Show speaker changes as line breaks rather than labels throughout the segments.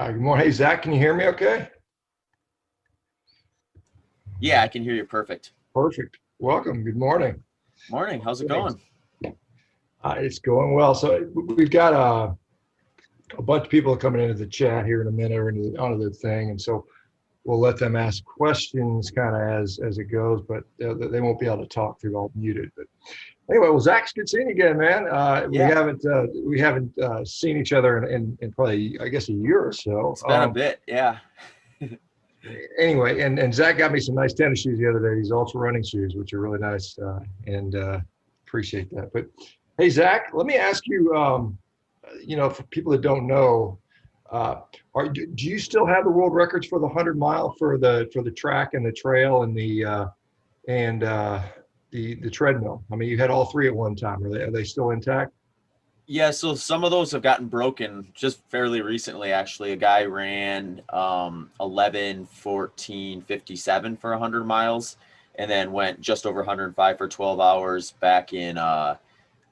Good morning. Hey, Zach, can you hear me okay?
Yeah, I can hear you perfect.
Perfect. Welcome. Good morning.
Morning. How's it
Thanks.
going?
It's going well. So we've got a bunch of people coming into the chat here in a minute or onto the thing. And so we'll let them ask questions kind of as it goes, but they won't be able to talk through all muted. But anyway, well, Zach, it's good seeing you again, man.
Yeah,
We haven't seen each other in probably, I guess, a year or so.
it's been a bit. Yeah.
Anyway, and Zach got me some nice tennis shoes the other day, these ultra running shoes, which are really nice, and appreciate that. But hey, Zach, let me ask you, for people that don't know, do you still have the world records for the 100 mile for the track and the trail and the treadmill? I mean, you had all three at one time. Are they still intact?
Yeah, so some of those have gotten broken just fairly recently, actually. A guy ran 11, 14, 57 for 100 miles and then went just over 105 for 12 hours back in, I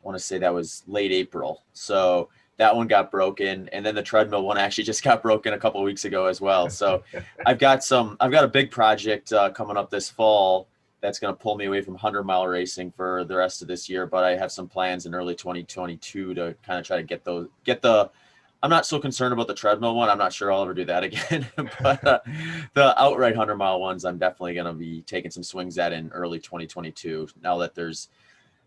want to say that was late April. So that one got broken. And then the treadmill one actually just got broken a couple of weeks ago as well. So I've got a big project coming up this fall that's going to pull me away from 100-mile racing for the rest of this year. But I have some plans in early 2022 to kind of try to I'm not so concerned about the treadmill one. I'm not sure I'll ever do that again. But the outright 100-mile ones, I'm definitely going to be taking some swings at in early 2022. Now that there's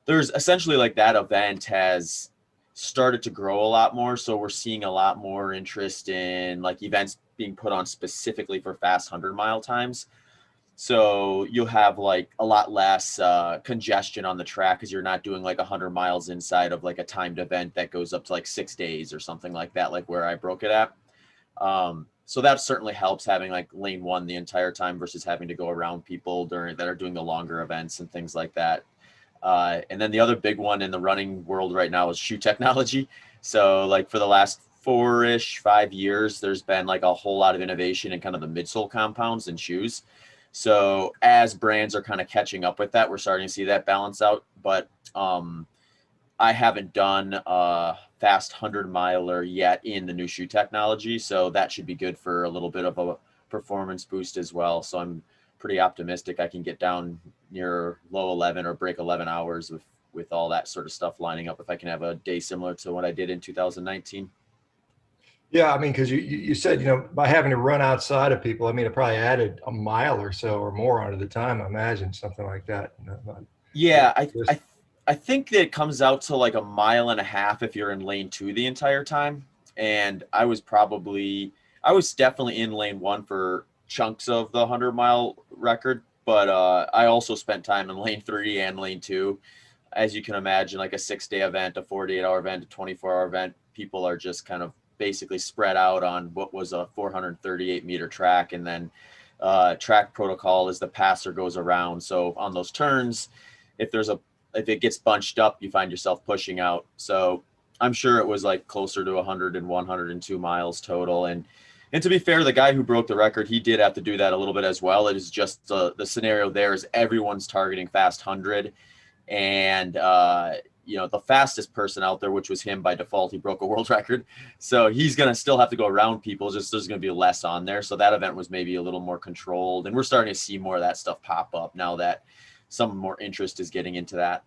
essentially like that event has started to grow a lot more. So we're seeing a lot more interest in like events being put on specifically for fast 100-mile times. So you'll have like a lot less congestion on the track because you're not doing like 100 miles inside of like a timed event that goes up to like 6 days or something like that, like where I broke it at. So that certainly helps having like lane one the entire time versus having to go around people that are doing the longer events and things like that. And then the other big one in the running world right now is shoe technology. So like for the last 5 years, there's been like a whole lot of innovation in kind of the midsole compounds in shoes. So as brands are kind of catching up with that, we're starting to see that balance out. But I haven't done a fast 100-miler yet in the new shoe technology. So that should be good for a little bit of a performance boost as well. So I'm pretty optimistic I can get down near low 11 or break 11 hours with all that sort of stuff lining up if I can have a day similar to what I did in 2019.
Yeah, I mean, because you said, by having to run outside of people, I mean, it probably added a mile or so or more onto the time, I imagine, something like that.
Yeah,
Just,
I think that it comes out to like a mile and a half if you're in lane two the entire time. And I was definitely in lane one for chunks of the 100-mile record, but I also spent time in lane three and lane two. As you can imagine, like a 6-day event, a 48-hour event, a 24-hour event, people are just kind of basically spread out on what was a 438-meter track. And then track protocol is the passer goes around. So on those turns, if it gets bunched up, you find yourself pushing out. So I'm sure it was like closer to 101, 102 miles total. And to be fair, the guy who broke the record, he did have to do that a little bit as well. It is just the scenario there is everyone's targeting fast 100. And, the fastest person out there, which was him by default, he broke a world record. So he's going to still have to go around people. Just there's going to be less on there. So that event was maybe a little more controlled. And we're starting to see more of that stuff pop up now that some more interest is getting into that.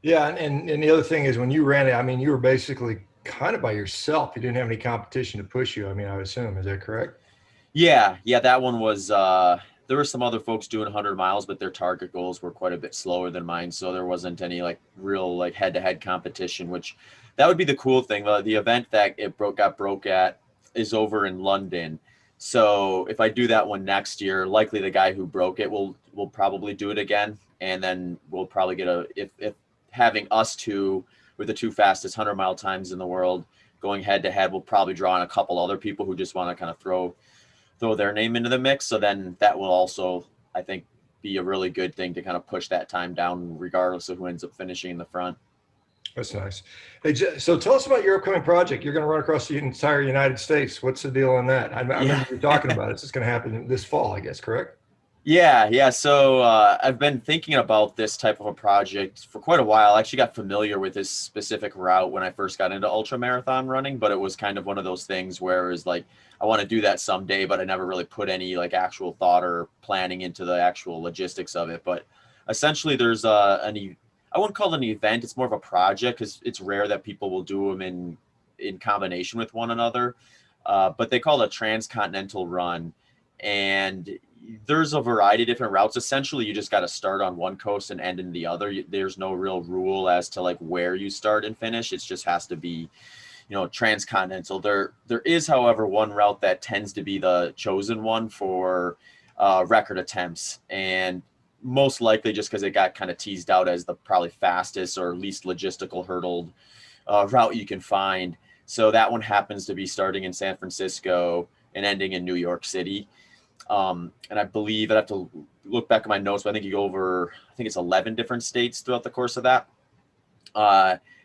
yeah, and the other thing is when you ran it, I mean, you were basically kind of by yourself. You didn't have any competition to push you. I mean, I would assume, is that correct?
Yeah, that one was there were some other folks doing 100 miles, but their target goals were quite a bit slower than mine, so there wasn't any like real like head-to-head competition, which that would be the cool thing. The event that got broke at is over in London. So if I do that one next year, likely the guy who broke it will probably do it again, and then we'll probably get if having us two with the two fastest 100-mile times in the world going head to head, we'll probably draw on a couple other people who just want to kind of throw their name into the mix. So then that will also, I think, be a really good thing to kind of push that time down regardless of who ends up finishing in the front.
That's nice. Hey, so tell us about your upcoming project. You're going to run across the entire United States. What's the deal on that? I
Yeah.
remember you talking about it. It's just going to happen this fall, I guess, correct?
Yeah. So I've been thinking about this type of a project for quite a while. I actually got familiar with this specific route when I first got into ultramarathon running, but it was kind of one of those things where it was like, I want to do that someday, but I never really put any like actual thought or planning into the actual logistics of it. But essentially, there's I wouldn't call it an event. It's more of a project because it's rare that people will do them in combination with one another. But they call it a transcontinental run, and there's a variety of different routes. Essentially, you just got to start on one coast and end in the other. There's no real rule as to like where you start and finish. It just has to be, transcontinental. There is, however, one route that tends to be the chosen one for record attempts, and most likely just because it got kind of teased out as the probably fastest or least logistical hurdled route you can find. So that one happens to be starting in San Francisco and ending in New York City. And I believe I'd have to look back at my notes, but I think you go over, I think it's 11 different states throughout the course of that.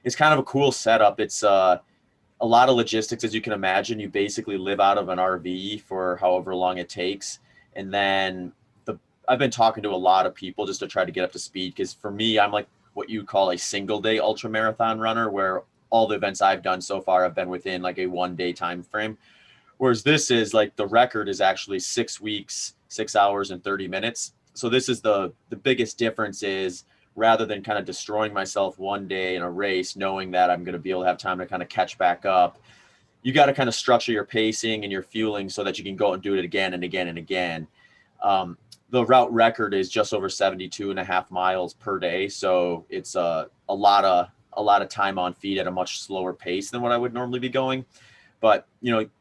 It's kind of a cool setup. It's a lot of logistics, as you can imagine. You basically live out of an RV for however long it takes. And then I've been talking to a lot of people just to try to get up to speed. Because for me, I'm like what you call a single day ultra marathon runner, where all the events I've done so far have been within like a 1 day time frame. Whereas this is like the record is actually 6 weeks, 6 hours and 30 minutes. So this is the biggest difference is rather than kind of destroying myself 1 day in a race, knowing that I'm going to be able to have time to kind of catch back up, you got to kind of structure your pacing and your fueling so that you can go and do it again and again and again. The route record is just over 72 and a half miles per day. So it's a lot of time on feet at a much slower pace than what I would normally be going. But,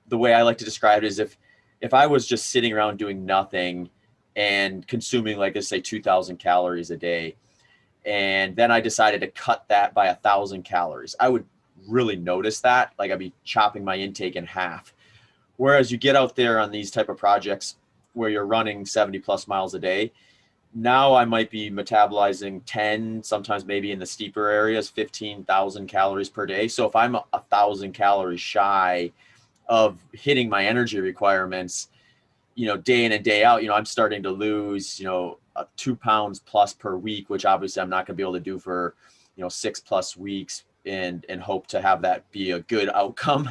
the way I like to describe it is if I was just sitting around doing nothing and consuming, like, let's say 2,000 calories a day, and then I decided to cut that by 1,000 calories, I would really notice that. Like, I'd be chopping my intake in half. Whereas you get out there on these type of projects where you're running 70 plus miles a day, now I might be metabolizing 10, sometimes maybe in the steeper areas, 15,000 calories per day. So if I'm 1,000 calories shy of hitting my energy requirements, day in and day out, I'm starting to lose, 2 pounds plus per week, which obviously I'm not going to be able to do for, 6+ weeks and hope to have that be a good outcome.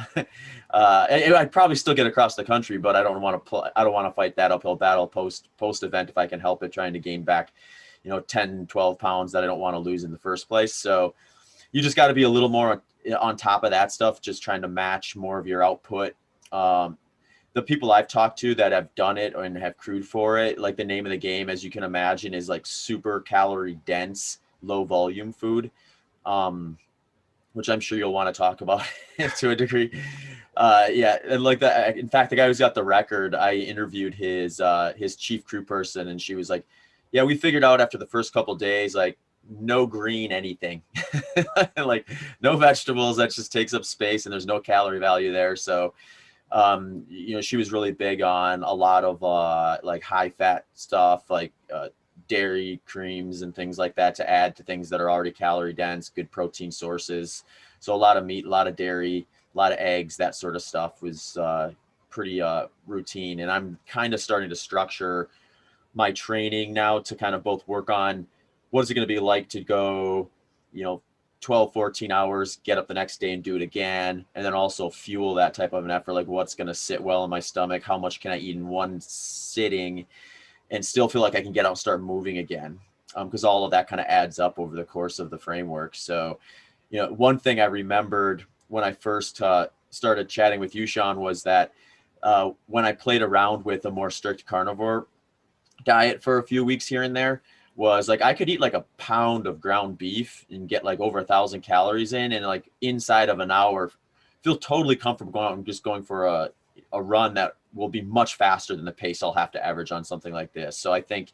I'd probably still get across the country, but I don't want to fight that uphill battle post event if I can help it, trying to gain back, 10, 12 pounds that I don't want to lose in the first place. So you just got to be a little more on top of that stuff, just trying to match more of your output. The people I've talked to that have done it and have crewed for it, like the name of the game, as you can imagine, is like super calorie dense, low volume food, which I'm sure you'll want to talk about to a degree. Yeah, and like that. In fact, the guy who's got the record, I interviewed his chief crew person, and she was like, "Yeah, we figured out after the first couple of days, like no green anything, like no vegetables. That just takes up space, and there's no calorie value there." So she was really big on a lot of like high fat stuff, like dairy creams and things like that, to add to things that are already calorie dense, good protein sources. So a lot of meat, a lot of dairy, a lot of eggs, that sort of stuff was pretty routine. And I'm kind of starting to structure my training now to kind of both work on what is it going to be like to go, 12, 14 hours, get up the next day and do it again. And then also fuel that type of an effort. Like what's going to sit well in my stomach? How much can I eat in one sitting and still feel like I can get out and start moving again? Because all of that kind of adds up over the course of the framework. So, one thing I remembered when I first started chatting with you, Shawn, was that when I played around with a more strict carnivore diet for a few weeks here and there, was like I could eat like a pound of ground beef and get like over 1,000 calories in, and like inside of an hour feel totally comfortable going out and just going for a run that will be much faster than the pace I'll have to average on something like this. So I think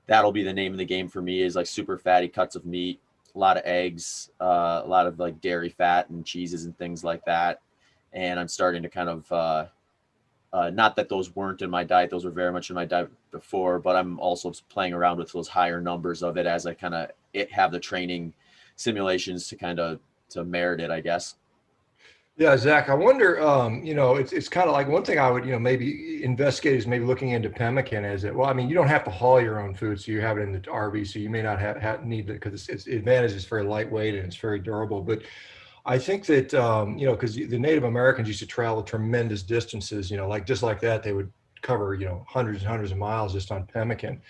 that'll be the name of the game for me, is like super fatty cuts of meat, a lot of eggs, a lot of like dairy fat and cheeses and things like that. And I'm starting to kind of not that those weren't in my diet, those were very much in my diet before, but I'm also playing around with those higher numbers of it as I kind of have the training simulations to kind of to merit it, I guess.
Yeah, Zach, I wonder, it's kind of like one thing I would, maybe investigate is maybe looking into pemmican as it, well, I mean, you don't have to haul your own food. So you have it in the RV, so you may not need it because it's advantage is very lightweight and it's very durable. But I think that, because the Native Americans used to travel tremendous distances, like just like that, they would cover, hundreds and hundreds of miles just on pemmican.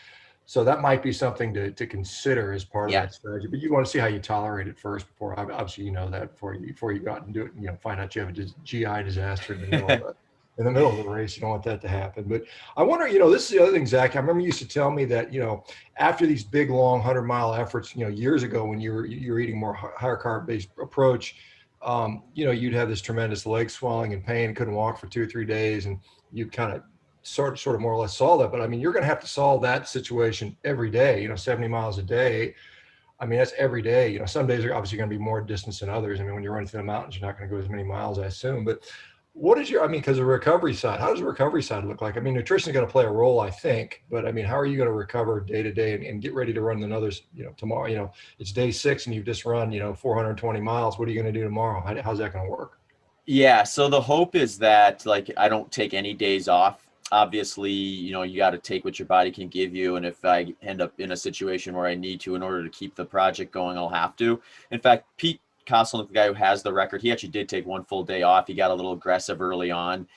So that might be something to consider as part of
Yeah.
that strategy. But you want to see how you tolerate it first before, obviously, that before you go out and do it, find out you have a GI disaster in the middle of the race. You don't want that to happen. But I wonder, this is the other thing, Zach. I remember you used to tell me that, after these big, long 100-mile efforts, years ago when you were eating more higher carb based approach, you'd have this tremendous leg swelling and pain, couldn't walk for 2 or 3 days, and you kind of sort of more or less solve that. But I mean, you're going to have to solve that situation every day, 70 miles a day. I mean, that's every day. Some days are obviously going to be more distance than others. I mean, when you're running through the mountains, you're not going to go as many miles, I assume. But because the recovery side, how does the recovery side look like? I mean, nutrition is going to play a role, I think, but I mean, how are you going to recover day to day and get ready to run another, tomorrow, it's day 6 and you've just run, 420 miles. What are you going to do tomorrow? How's that going to work?
Yeah, so the hope is that like I don't take any days off. Obviously, you got to take what your body can give you, and if I end up in a situation where I need to in order to keep the project going, I'll have to. In fact, Pete Kostelnik, the guy who has the record, he actually did take one full day off. He got a little aggressive early on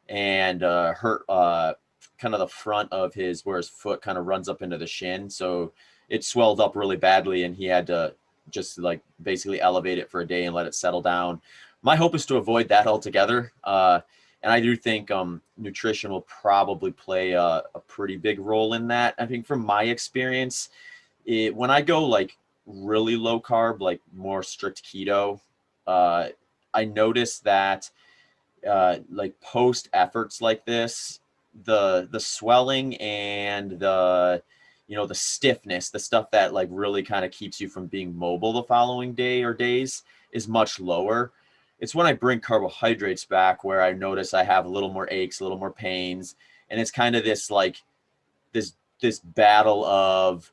and hurt kind of the front of where his foot kind of runs up into the shin, so it swelled up really badly, and he had to just like basically elevate it for a day and let it settle down. My hope is to avoid that altogether. And I do think nutrition will probably play a pretty big role in that. I think from my experience, when I go like really low carb, like more strict keto, I notice that like post efforts like this, the swelling and the stiffness, the stuff that like really kind of keeps you from being mobile the following day or days is much lower. It's when I bring carbohydrates back where I notice I have a little more aches, a little more pains. And it's kind of this like this battle of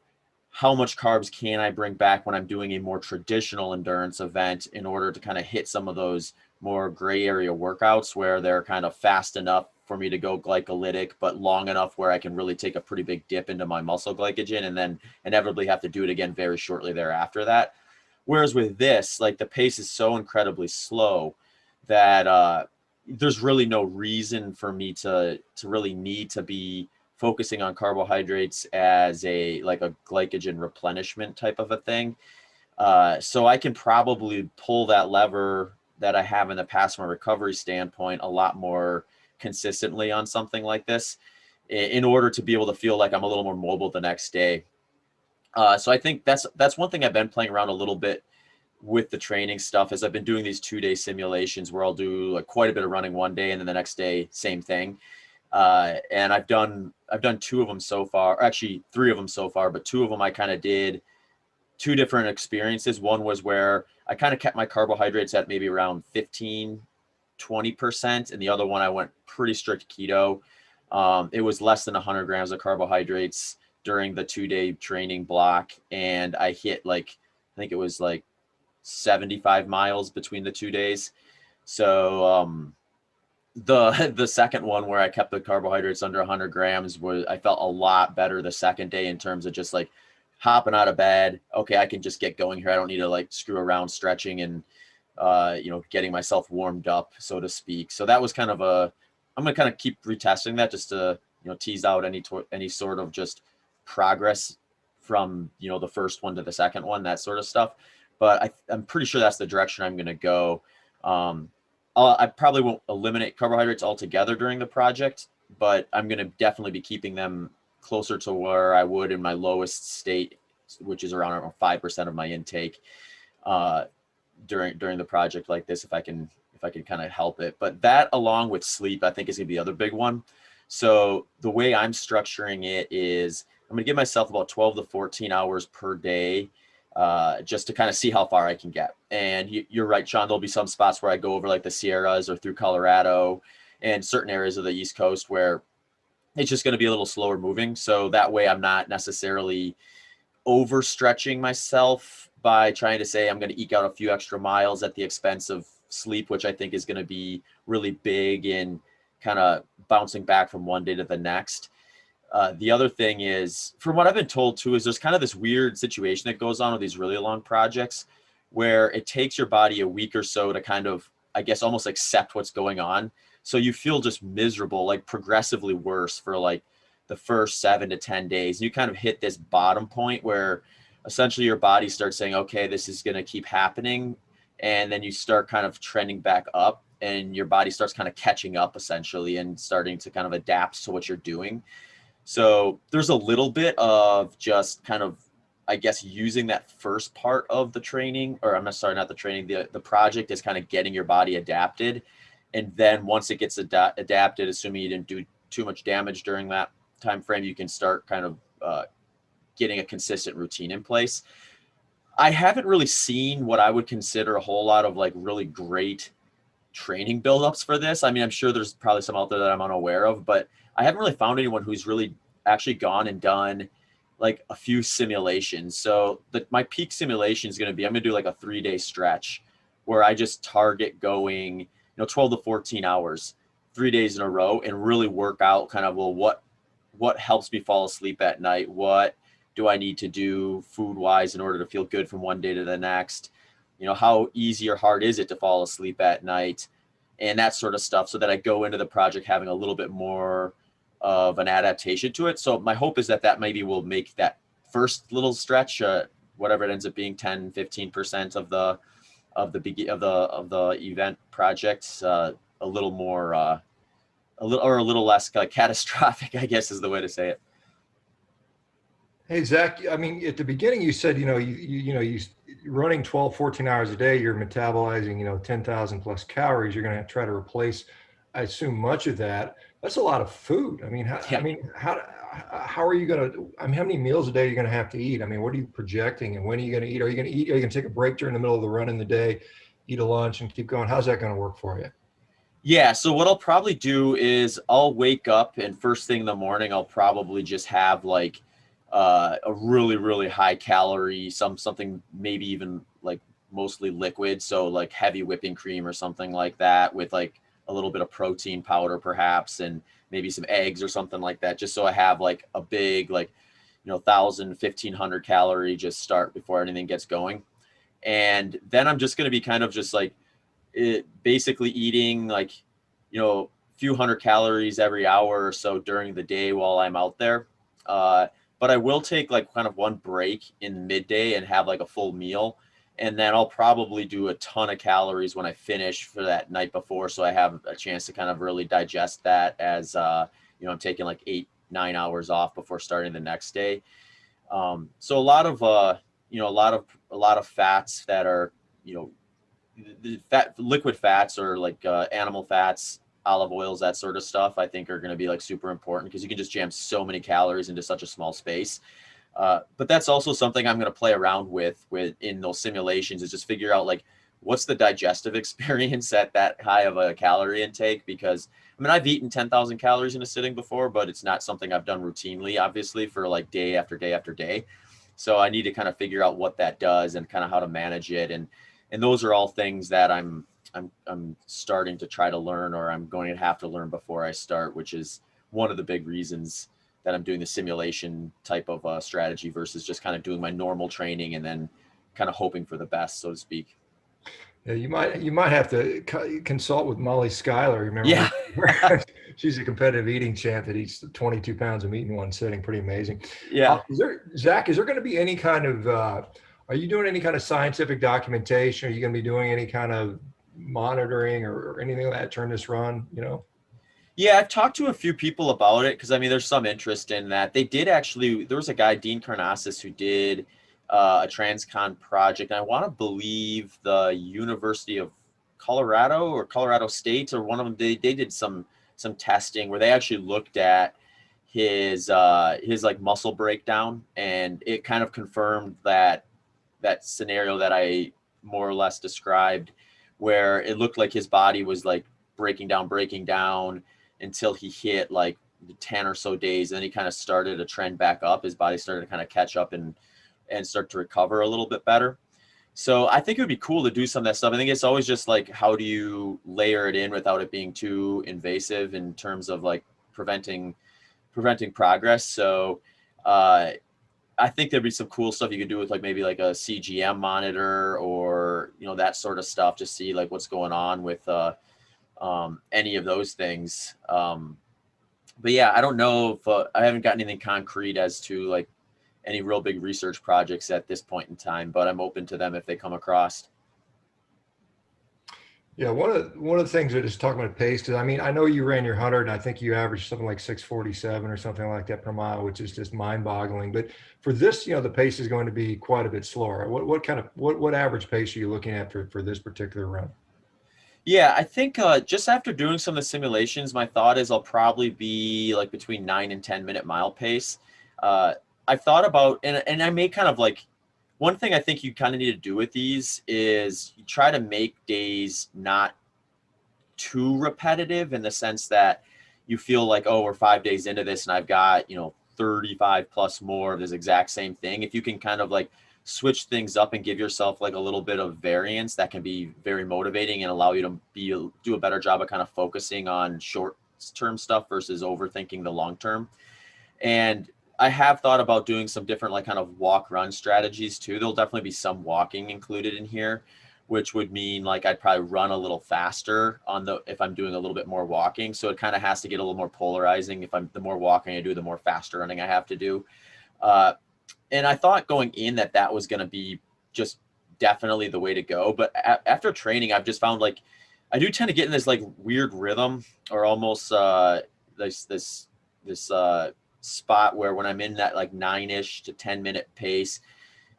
how much carbs can I bring back when I'm doing a more traditional endurance event in order to kind of hit some of those more gray area workouts where they're kind of fast enough for me to go glycolytic, but long enough where I can really take a pretty big dip into my muscle glycogen and then inevitably have to do it again very shortly thereafter that. Whereas with this, like the pace is so incredibly slow that there's really no reason for me to really need to be focusing on carbohydrates as a glycogen replenishment type of a thing. So I can probably pull that lever that I have in the past from a recovery standpoint a lot more consistently on something like this in order to be able to feel like I'm a little more mobile the next day. So I think that's one thing I've been playing around a little bit with the training stuff is I've been doing these 2-day simulations where I'll do like quite a bit of running one day and then the next day, same thing. And I've done 2 of them so far, actually 3 of them so far, but 2 of them I kind of did 2 different experiences. One was where I kind of kept my carbohydrates at maybe around 15-20%. And the other one, I went pretty strict keto. It was less than 100 grams of carbohydrates during the 2-day training block. And I hit I think it was 75 miles between the 2 days. So, the second one where I kept the carbohydrates under 100 grams I felt a lot better the second day in terms of just like hopping out of bed. Okay, I can just get going here. I don't need to screw around stretching and getting myself warmed up, so to speak. So that was I'm gonna kind of keep retesting that just to tease out any sort of just progress from the first one to the second one, that sort of stuff. But I'm pretty sure that's the direction I'm gonna go. I probably won't eliminate carbohydrates altogether during the project, but I'm going to definitely be keeping them closer to where I would in my lowest state, which is around 5% of my intake during the project like this, if I can kind of help it. But that, along with sleep, I think is going to be the other big one. So the way I'm structuring it is I'm going to give myself about 12 to 14 hours per day. Just to kind of see how far I can get. And you're right, Sean, there'll be some spots where I go over like the Sierras or through Colorado and certain areas of the East Coast where it's just going to be a little slower moving. So that way I'm not necessarily overstretching myself by trying to say I'm going to eke out a few extra miles at the expense of sleep, which I think is going to be really big in kind of bouncing back from one day to the next. The other thing is, from what I've been told too, is there's kind of this weird situation that goes on with these really long projects where it takes your body a week or so to kind of, I guess, almost accept what's going on. So you feel just miserable, like progressively worse for like the first 7 to 10 days. You kind of hit this bottom point where essentially your body starts saying, okay, this is going to keep happening. And then you start kind of trending back up and your body starts kind of catching up essentially and starting to kind of adapt to what you're doing. So there's a little bit of just kind of, I guess, using that first part of the training, or I'm not sorry, not the training, the project is kind of getting your body adapted. And then once it gets adapted, assuming you didn't do too much damage during that time frame, you can start kind of getting a consistent routine in place. I haven't really seen what I would consider a whole lot of like really great training buildups for this. I mean, I'm sure there's probably some out there that I'm unaware of, but I haven't really found anyone who's really actually gone and done like a few simulations. So my peak simulation is going to be, I'm going to do like a 3-day stretch where I just target going, 12 to 14 hours, 3 days in a row, and really work out kind of, well, what helps me fall asleep at night? What do I need to do food wise in order to feel good from one day to the next? How easy or hard is it to fall asleep at night and that sort of stuff, so that I go into the project having a little bit more of an adaptation to it. So my hope is that maybe will make that first little stretch, whatever it ends up being, 10-15% of the event projects, a little more, a little less catastrophic, I guess is the way to say it.
Hey, Zach, I mean, at the beginning you said, you running 12, 14 hours a day, you're metabolizing, 10,000 plus calories. You're going to try to replace, I assume, much of that. That's a lot of food. I mean, how are you going to, how many meals a day are you going to have to eat? I mean, what are you projecting and when are you going to eat? Are you going to take a break during the middle of the run in the day, eat a lunch and keep going? How's that going to work for you?
Yeah, so what I'll probably do is I'll wake up and first thing in the morning, I'll probably just have like a really, really high calorie, something maybe even like mostly liquid. So like heavy whipping cream or something like that with like a little bit of protein powder perhaps, and maybe some eggs or something like that, just so I have like a big, like, 1,000, 1,500 calorie just start before anything gets going. And then I'm just going to be kind of just like basically eating like, few hundred calories every hour or so during the day while I'm out there. But I will take like kind of one break in midday and have like a full meal. And then I'll probably do a ton of calories when I finish for that night before. So I have a chance to kind of really digest that as, I'm taking like 8-9 hours off before starting the next day. So a lot of, a lot of fats that are, the liquid fats or like animal fats, olive oils, that sort of stuff, I think are going to be like super important because you can just jam so many calories into such a small space. But that's also something I'm going to play around with in those simulations, is just figure out like what's the digestive experience at that high of a calorie intake. Because I mean, I've eaten 10,000 calories in a sitting before, but it's not something I've done routinely, obviously, for like day after day after day. So I need to kind of figure out what that does and kind of how to manage it. And those are all things that I'm starting to try to learn, or I'm going to have to learn before I start, which is one of the big reasons that I'm doing the simulation type of strategy versus just kind of doing my normal training and then kind of hoping for the best, so to speak.
Yeah, you might have to consult with Molly Schuyler. Remember,
Yeah.
she's a competitive eating champ that eats 22 pounds of meat in one sitting. Pretty amazing.
Yeah.
Zach, is there going to be any kind of, are you doing any kind of scientific documentation? Are you going to be doing any kind of monitoring or anything like that during this run,
Yeah, I've talked to a few people about it because I mean, there's some interest in that. They did actually, there was a guy, Dean Karnassus, who did a Transcon project. And I want to believe the University of Colorado or Colorado State or one of them, they did some testing where they actually looked at his like muscle breakdown, and it kind of confirmed that scenario that I more or less described, where it looked like his body was like breaking down until he hit like 10 or so days. And then he kind of started a trend back up. His body started to kind of catch up and start to recover a little bit better. So I think it would be cool to do some of that stuff. I think it's always just like, how do you layer it in without it being too invasive in terms of like preventing progress. So I think there'd be some cool stuff you could do with like maybe like a CGM monitor or, you know, that sort of stuff to see like what's going on with any of those things. But yeah, I don't know if I haven't got anything concrete as to like any real big research projects at this point in time, but I'm open to them if they come across.
Yeah, one of the things that is talking about pace, because I mean, I know you ran your 100, and I think you averaged something like 6:47 or something like that per mile, which is just mind-boggling. But for this, the pace is going to be quite a bit slower. What average pace are you looking at for this particular run?
Yeah, I think just after doing some of the simulations, my thought is I'll probably be like between 9 and 10 minute mile pace. Uh, I've thought about, and I may kind of like, one thing I think you kind of need to do with these is you try to make days not too repetitive in the sense that you feel like, oh, we're 5 days into this and I've got, 35 plus more of this exact same thing. If you can kind of like switch things up and give yourself like a little bit of variance, that can be very motivating and allow you to do a better job of kind of focusing on short term stuff versus overthinking the long term. And I have thought about doing some different like kind of walk run strategies too. There'll definitely be some walking included in here, which would mean like I'd probably run a little faster if I'm doing a little bit more walking. So it kind of has to get a little more polarizing. If the more walking I do, the more faster running I have to do. And I thought going in that was going to be just definitely the way to go. But after training, I've just found like I do tend to get in this like weird rhythm or almost this spot where when I'm in that like 9-ish to 10 minute pace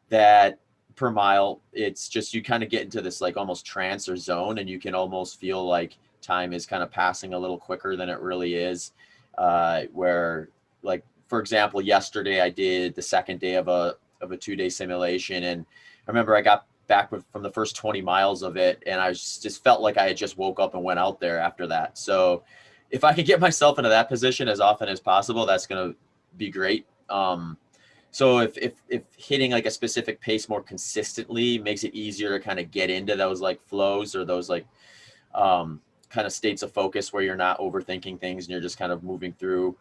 that per mile, it's just you kind of get into this like almost trance or zone, and you can almost feel like time is kind of passing a little quicker than it really is. Where like for example, yesterday I did the second day of a 2-day simulation, and I remember I got back from the first 20 miles of it, and I just felt like I had just woke up and went out there after that. So if I can get myself into that position as often as possible, that's going to be great. So if hitting like a specific pace more consistently makes it easier to kind of get into those like flows or those like kind of states of focus where you're not overthinking things and you're just kind of moving through,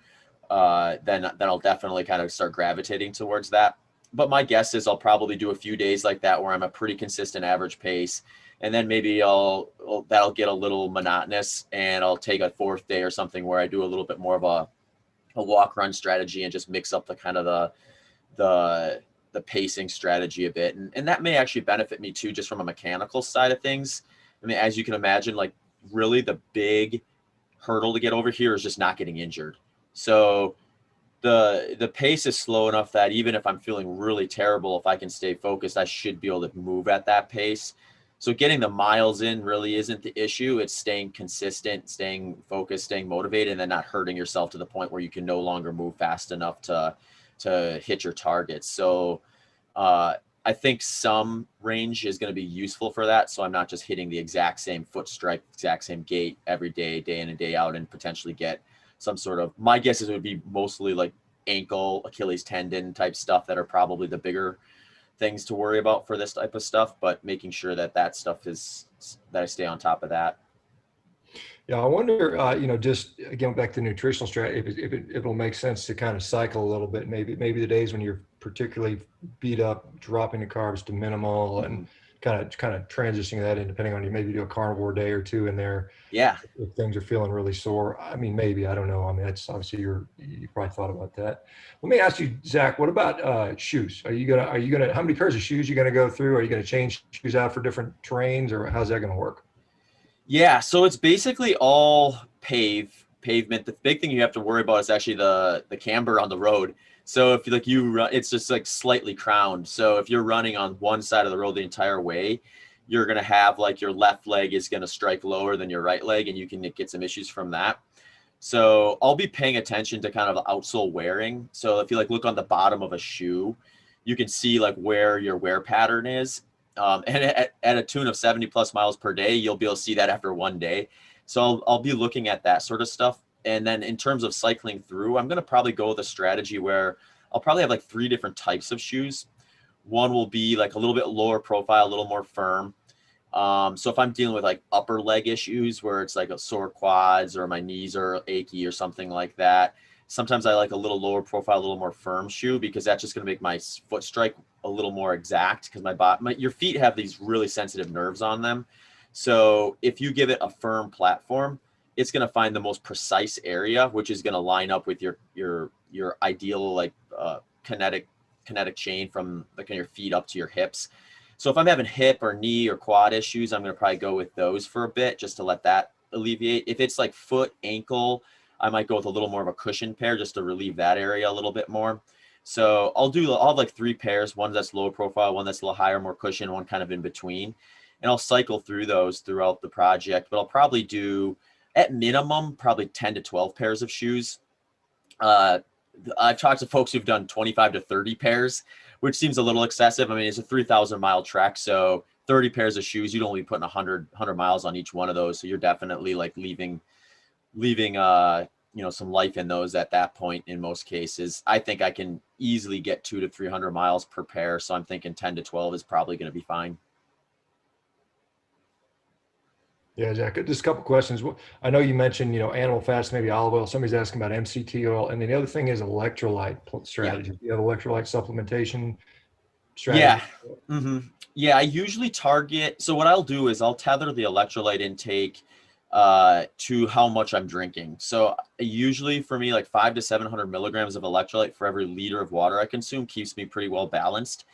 then I'll definitely kind of start gravitating towards that. But my guess is I'll probably do a few days like that where I'm a pretty consistent average pace. And then maybe that'll get a little monotonous, and I'll take a fourth day or something where I do a little bit more of a walk run strategy and just mix up the kind of the pacing strategy a bit. And that may actually benefit me too, just from a mechanical side of things. I mean, as you can imagine, like really the big hurdle to get over here is just not getting injured. So the pace is slow enough that even if I'm feeling really terrible, if I can stay focused, I should be able to move at that pace. So getting the miles in really isn't the issue. It's staying consistent, staying focused, staying motivated, and then not hurting yourself to the point where you can no longer move fast enough to hit your targets. So I think some range is going to be useful for that. So I'm not just hitting the exact same foot strike, exact same gait every day, day in and day out, and potentially get some sort of, my guess is it would be mostly like ankle, Achilles tendon type stuff that are probably the bigger things to worry about for this type of stuff, but making sure that stuff is, that I stay on top of that.
Yeah, I wonder, just again back to nutritional strategy, if it'll make sense to kind of cycle a little bit. Maybe the days when you're particularly beat up, dropping the carbs to minimal, and kind of transitioning that in, depending on you. Maybe do a carnivore day or two in there.
Yeah.
If things are feeling really sore. I mean, maybe, I don't know. I mean, that's obviously you probably thought about that. Let me ask you, Zach, what about shoes? Are you gonna how many pairs of shoes are you gonna go through? Are you gonna change shoes out for different terrains, or how's that gonna work?
Yeah, so it's basically all pavement. The big thing you have to worry about is actually the camber on the road. So if you run, it's just like slightly crowned. So if you're running on one side of the road the entire way, you're gonna have like your left leg is gonna strike lower than your right leg, and you can get some issues from that. So I'll be paying attention to kind of the outsole wearing. So if you like look on the bottom of a shoe, you can see like where your wear pattern is. And at a tune of 70 plus miles per day, you'll be able to see that after one day. So I'll be looking at that sort of stuff. And then in terms of cycling through, I'm going to probably go with a strategy where I'll probably have like 3 different types of shoes. One will be like a little bit lower profile, a little more firm. So if I'm dealing with like upper leg issues where it's like a sore quads or my knees are achy or something like that, sometimes I like a little lower profile, a little more firm shoe, because that's just going to make my foot strike a little more exact, because your feet have these really sensitive nerves on them. So if you give it a firm platform, it's going to find the most precise area, which is going to line up with your ideal like kinetic chain from like your feet up to your hips. So if I'm having hip or knee or quad issues, I'm going to probably go with those for a bit just to let that alleviate. If it's like foot, ankle, I might go with a little more of a cushion pair just to relieve that area a little bit more. So I'll have like 3 pairs, one that's lower profile, one that's a little higher, more cushion, one kind of in between. And I'll cycle through those throughout the project, but I'll probably do at minimum, probably 10 to 12 pairs of shoes. I've talked to folks who've done 25 to 30 pairs, which seems a little excessive. I mean, it's a 3,000-mile trek, so 30 pairs of shoes, you'd only be putting 100 miles on each one of those. So you're definitely like leaving some life in those at that point. In most cases, I think I can easily get 200 to 300 miles per pair. So I'm thinking 10 to 12 is probably going to be fine.
Yeah, Jack, just a couple questions. I know you mentioned, animal fats, maybe olive oil. Somebody's asking about MCT oil. And then the other thing is electrolyte strategy.
Yeah.
You have electrolyte supplementation
Yeah.
strategy?
Mm-hmm. Yeah, I usually target. So what I'll do is I'll tether the electrolyte intake to how much I'm drinking. So usually for me, like 500 to 700 milligrams of electrolyte for every liter of water I consume keeps me pretty well balanced.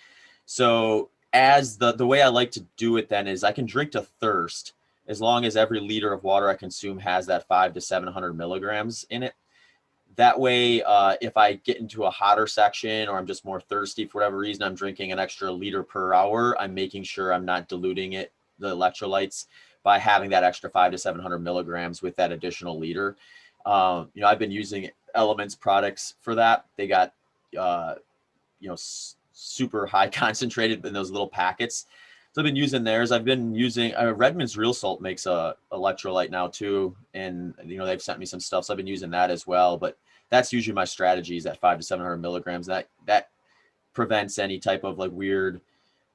So as the way I like to do it then is I can drink to thirst as long as every liter of water I consume has that 500 to 700 milligrams in it. That way, if I get into a hotter section or I'm just more thirsty for whatever reason, I'm drinking an extra liter per hour. I'm making sure I'm not diluting the electrolytes by having that extra 500 to 700 milligrams with that additional liter. I've been using Elements products for that. They got, super high concentrated in those little packets. So I've been using theirs. I've been using Redmond's Real Salt makes a electrolyte now too, and they've sent me some stuff, so I've been using that as well. But that's usually my strategy, is at 500 to 700 milligrams. That prevents any type of like weird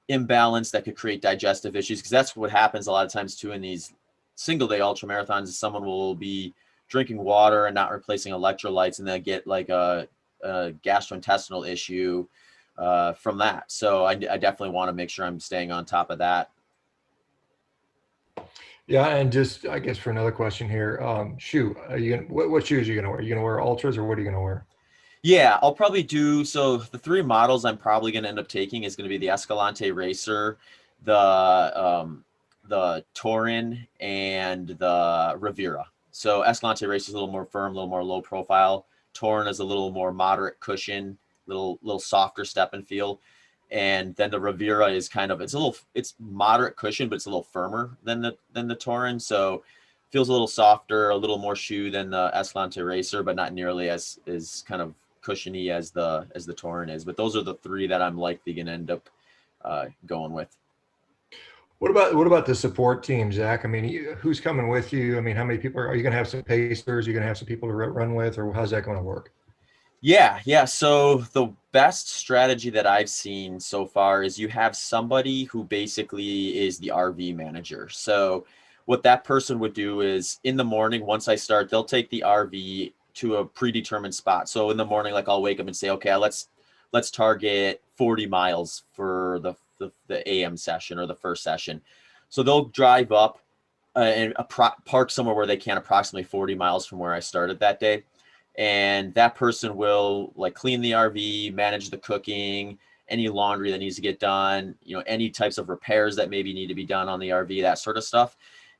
imbalance that could create digestive issues, because that's what happens a lot of times too in these single day ultra marathons. Is someone will be drinking water and not replacing electrolytes, and then get like a gastrointestinal issue from that. So I definitely want to make sure I'm staying on top of that.
Yeah, and just I guess for another question here, shoe. What shoes are you gonna wear? Are you gonna wear ultras, or what are you gonna wear?
Yeah, I'll probably do. So the 3 models I'm probably going to end up taking is going to be the Escalante Racer, the Torin, and the Rivera. So Escalante Racer is a little more firm, a little more low profile. Torin is a little more moderate cushion, little softer step and feel. And then the Rivera is it's moderate cushion, but it's a little firmer than the Torin. So feels a little softer, a little more shoe than the Escalante Racer, but not nearly as kind of cushiony as the Torin is. But those are the 3 that I'm likely going to end up going with.
What about the support team, Zach? I mean, who's coming with you? I mean, how many people are you going to have? Some pacers? Are you going to have some people to run with, or how's that going to work?
Yeah. So the best strategy that I've seen so far is you have somebody who basically is the RV manager. So what that person would do is in the morning, once I start, they'll take the RV to a predetermined spot. So in the morning, like I'll wake up and say, okay, let's target 40 miles for the AM session or the first session. So they'll drive up and park somewhere where they can, approximately 40 miles from where I started that day. And that person will like clean the RV, manage the cooking, any laundry that needs to get done, any types of repairs that maybe need to be done on the RV, that sort of stuff.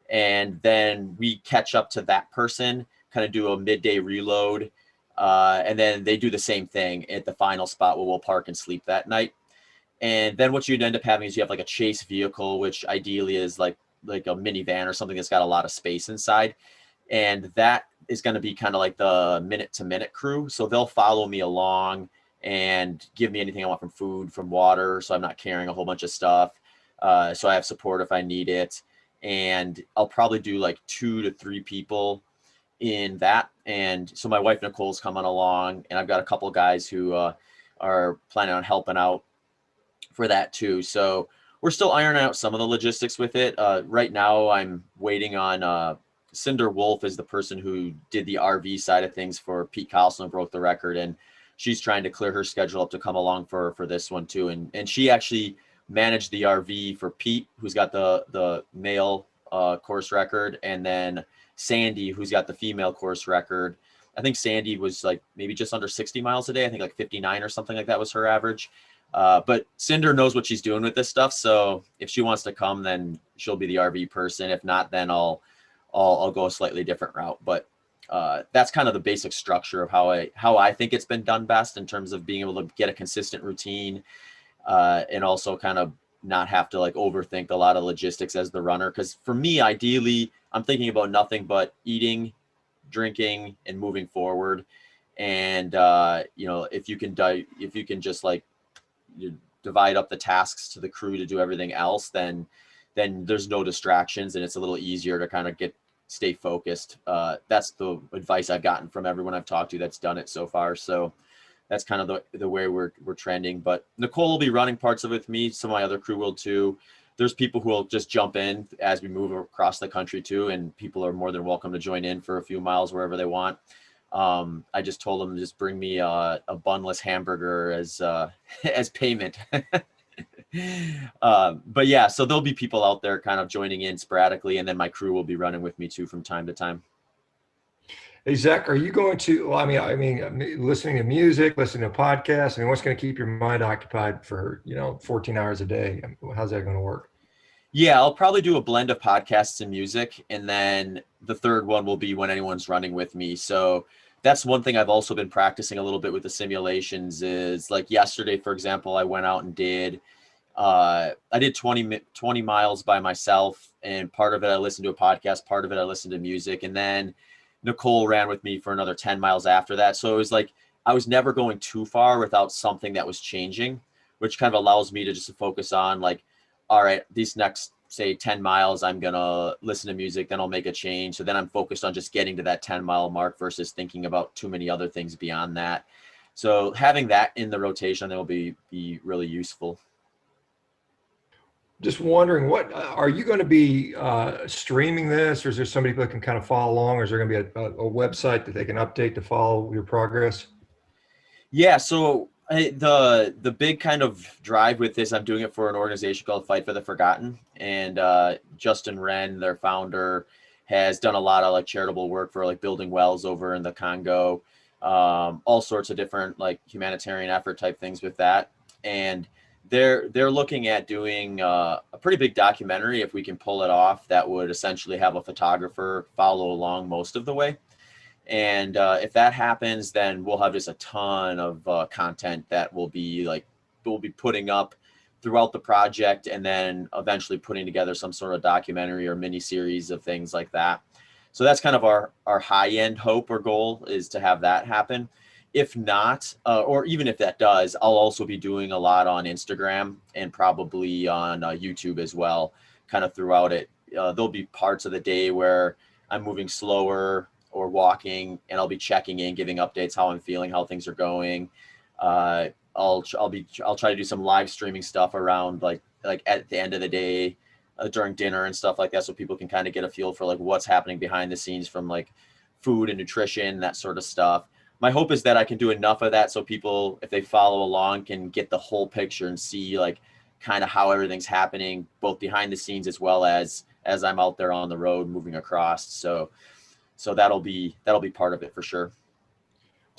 And then we catch up to that person, kind of do a midday reload. And then they do the same thing at the final spot where we'll park and sleep that night. And then what you'd end up having is you have like a chase vehicle, which ideally is like a minivan or something that's got a lot of space inside. And that is going to be kind of like the minute to minute crew. So they'll follow me along and give me anything I want, from food, from water. So I'm not carrying a whole bunch of stuff. So I have support if I need it. And I'll probably do like 2 to 3 people in that. And so my wife Nicole's coming along, and I've got a couple guys who are planning on helping out for that too. So we're still ironing out some of the logistics with it. Right now I'm waiting on Cinder Wolf is the person who did the RV side of things for Pete Carlson, who broke the record, and she's trying to clear her schedule up to come along for this one too. And she actually managed the RV for Pete, who's got the male course record, and then Sandy, who's got the female course record. I think Sandy was like maybe just under 60 miles a day. I think like 59 or something like that was her average. But Cinder knows what she's doing with this stuff. So if she wants to come, then she'll be the RV person. If not, then I'll go a slightly different route. But that's kind of the basic structure of how I think it's been done best in terms of being able to get a consistent routine, and also kind of not have to like overthink a lot of logistics as the runner. Because for me, ideally, I'm thinking about nothing but eating, drinking, and moving forward. And if you can just like you divide up the tasks to the crew to do everything else, then there's no distractions, and it's a little easier to kind of stay focused. That's the advice I've gotten from everyone I've talked to that's done it so far. So that's kind of the way we're trending. But Nicole will be running parts of it with me. Some of my other crew will too. There's people who will just jump in as we move across the country too, and people are more than welcome to join in for a few miles wherever they want. I just told them to just bring me a bunless hamburger as payment. But yeah, so there'll be people out there kind of joining in sporadically, and then my crew will be running with me too from time to time.
Hey, Zach, are you going to, well, I mean, listening to music, listening to podcasts, I mean, what's going to keep your mind occupied for, 14 hours a day? I mean, how's that going to work?
Yeah, I'll probably do a blend of podcasts and music. And then the third one will be when anyone's running with me. So that's one thing I've also been practicing a little bit with the simulations is like yesterday, for example, I went out and I did 20 miles by myself, and part of it I listened to a podcast, part of it I listened to music. And then Nicole ran with me for another 10 miles after that. So it was like, I was never going too far without something that was changing, which kind of allows me to just focus on like, all right, these next, say 10 miles, I'm going to listen to music, then I'll make a change. So then I'm focused on just getting to that 10-mile mark versus thinking about too many other things beyond that. So having that in the rotation, that will be really useful.
Just wondering, what are you going to be streaming this, or is there somebody that can kind of follow along, or is there going to be a website that they can update to follow your progress?
Yeah, so the big kind of drive with this, I'm doing it for an organization called Fight for the Forgotten, and Justin Wren, their founder, has done a lot of like charitable work for like building wells over in the Congo, all sorts of different like humanitarian effort type things with that. And they're looking at doing a pretty big documentary, if we can pull it off, that would essentially have a photographer follow along most of the way. And if that happens, then we'll have just a ton of content that we'll be putting up throughout the project, and then eventually putting together some sort of documentary or mini series of things like that. So that's kind of our high end hope or goal, is to have that happen. If not, or even if that does, I'll also be doing a lot on Instagram and probably on YouTube as well, kind of throughout it. There'll be parts of the day where I'm moving slower or walking, and I'll be checking in, giving updates, how I'm feeling, how things are going. I'll try to do some live streaming stuff around like at the end of the day, during dinner and stuff like that, so people can kind of get a feel for like what's happening behind the scenes from like food and nutrition, that sort of stuff. My hope is that I can do enough of that so people, if they follow along, can get the whole picture and see like kind of how everything's happening, both behind the scenes as well as I'm out there on the road moving across. So that'll be part of it for sure.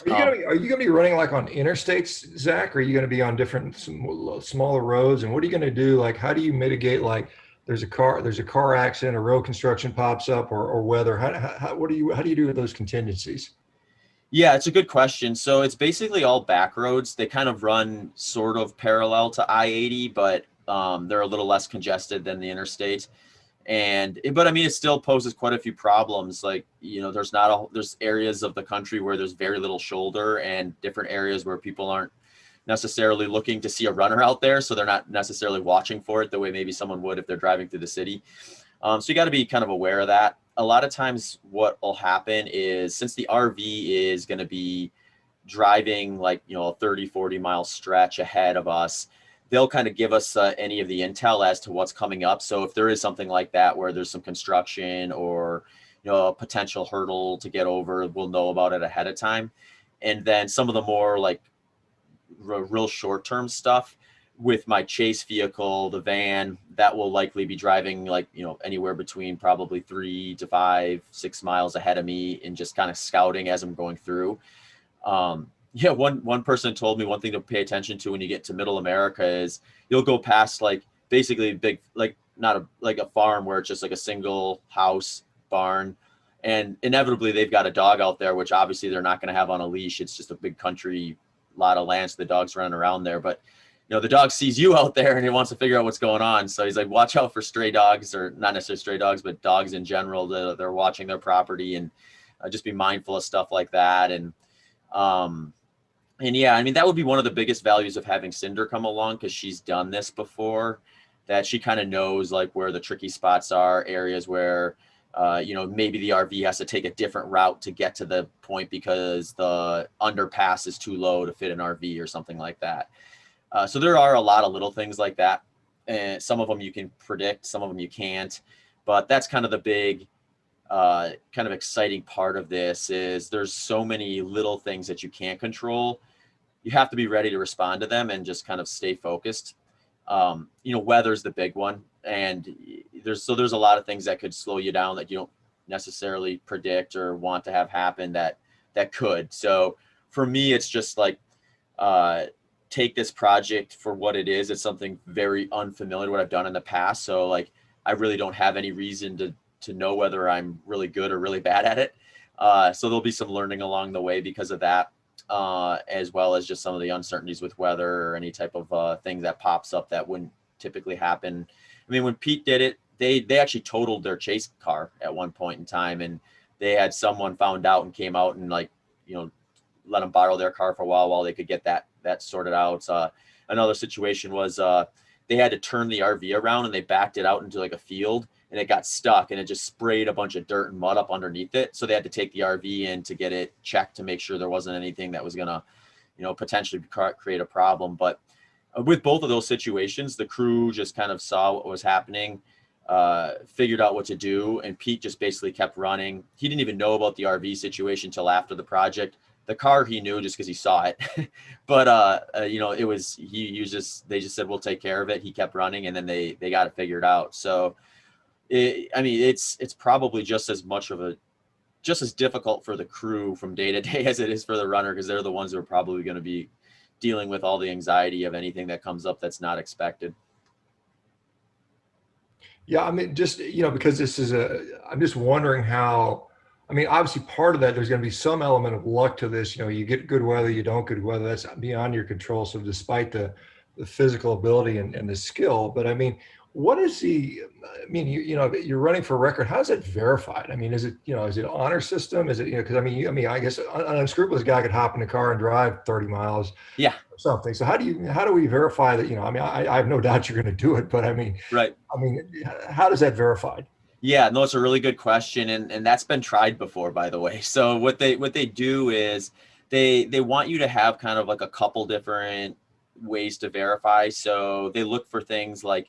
Are you gonna be running like on interstates, Zach? Or are you gonna be on different smaller roads? And what are you gonna do? Like, how do you mitigate like there's a car accident, or road construction pops up, or weather? How do you do with those contingencies?
Yeah, it's a good question. So it's basically all back roads. They kind of run sort of parallel to I-80, but they're a little less congested than the interstate. But I mean, it still poses quite a few problems. Like, there's areas of the country where there's very little shoulder, and different areas where people aren't necessarily looking to see a runner out there. So they're not necessarily watching for it the way maybe someone would if they're driving through the city. So you got to be kind of aware of that. A lot of times what will happen is, since the RV is going to be driving like, a 30, 40 mile stretch ahead of us, they'll kind of give us any of the intel as to what's coming up. So if there is something like that where there's some construction or a potential hurdle to get over, we'll know about it ahead of time. And then some of the more like real short-term stuff with my chase vehicle, the van, that will likely be driving like, anywhere between probably 3 to 5, 6 miles ahead of me and just kind of scouting as I'm going through. One person told me one thing to pay attention to when you get to middle America is you'll go past like basically big, like not a farm where it's just like a single house barn, and inevitably they've got a dog out there, which obviously they're not going to have on a leash. It's just a big country, lot of land, so the dog's running around there. But the dog sees you out there and he wants to figure out what's going on. So he's like, watch out for stray dogs, or not necessarily stray dogs, but dogs in general. They're watching their property, and just be mindful of stuff like that. And yeah, I mean, that would be one of the biggest values of having Cinder come along, because she's done this before, that she kind of knows like where the tricky spots are, areas where, maybe the RV has to take a different route to get to the point because the underpass is too low to fit an RV or something like that. So there are a lot of little things like that. And some of them you can predict, some of them you can't. But that's kind of the big, kind of exciting part of this, is there's so many little things that you can't control. You have to be ready to respond to them and just kind of stay focused. Weather's the big one. And there's a lot of things that could slow you down that you don't necessarily predict or want to have happen that could. So for me, it's just like, take this project for what it is. It's something very unfamiliar to what I've done in the past. So like, I really don't have any reason to know whether I'm really good or really bad at it. So there'll be some learning along the way because of that, as well as just some of the uncertainties with weather or any type of thing that pops up that wouldn't typically happen. I mean, when Pete did it, they actually totaled their chase car at one point in time, and they had someone found out and came out and like, let them borrow their car for a while they could get that sorted out. Another situation was they had to turn the RV around, and they backed it out into like a field, and it got stuck, and it just sprayed a bunch of dirt and mud up underneath it. So they had to take the RV in to get it checked to make sure there wasn't anything that was gonna, potentially create a problem. But with both of those situations, the crew just kind of saw what was happening, figured out what to do, and Pete just basically kept running. He didn't even know about the RV situation till after the project. The car he knew just because he saw it, but it was they just said we'll take care of it. He kept running, and then they got it figured out. So, it's probably just as difficult for the crew from day to day as it is for the runner, because they're the ones who are probably going to be dealing with all the anxiety of anything that comes up that's not expected.
Yeah, I mean, just, because I'm just wondering how, obviously part of that, there's going to be some element of luck to this. You get good weather, you don't good weather, that's beyond your control. So despite the physical ability and the skill, but what is you're running for a record. How's it verified? Is it, is it honor system? Is it, because I guess an unscrupulous guy could hop in the car and drive 30 miles.
Yeah.
Or something. So how do we verify that, I have no doubt you're going to do it, but
right.
How does that verified?
Yeah, no, it's a really good question. And that's been tried before, by the way. So what they do is they want you to have kind of like a couple different ways to verify. So they look for things like,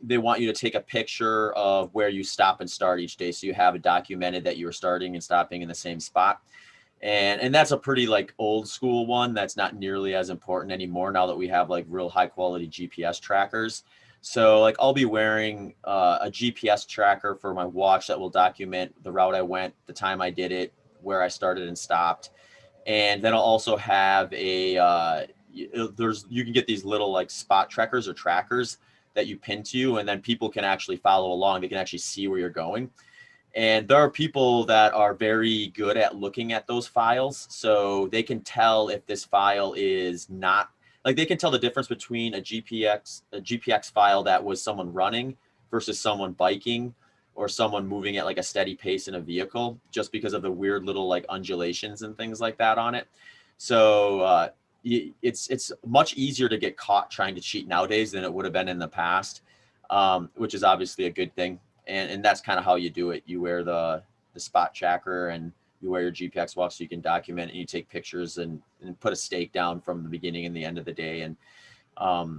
they want you to take a picture of where you stop and start each day. So you have it documented that you were starting and stopping in the same spot. And that's a pretty like old school one. That's not nearly as important anymore now that we have like real high quality GPS trackers. So like I'll be wearing a GPS tracker for my watch that will document the route I went, the time I did it, where I started and stopped. And then I'll also have you can get these little like spot trackers or trackers that you pin to you, and then people can actually follow along. They can actually see where you're going. And there are people that are very good at looking at those files. So they can tell if this file is not, like they can tell the difference between a GPX file that was someone running versus someone biking or someone moving at like a steady pace in a vehicle, just because of the weird little like undulations and things like that on it. So it's much easier to get caught trying to cheat nowadays than it would have been in the past, which is obviously a good thing. And that's kind of how you do it. You wear the spot tracker and you wear your GPX watch so you can document, and you take pictures and put a stake down from the beginning and the end of the day. And What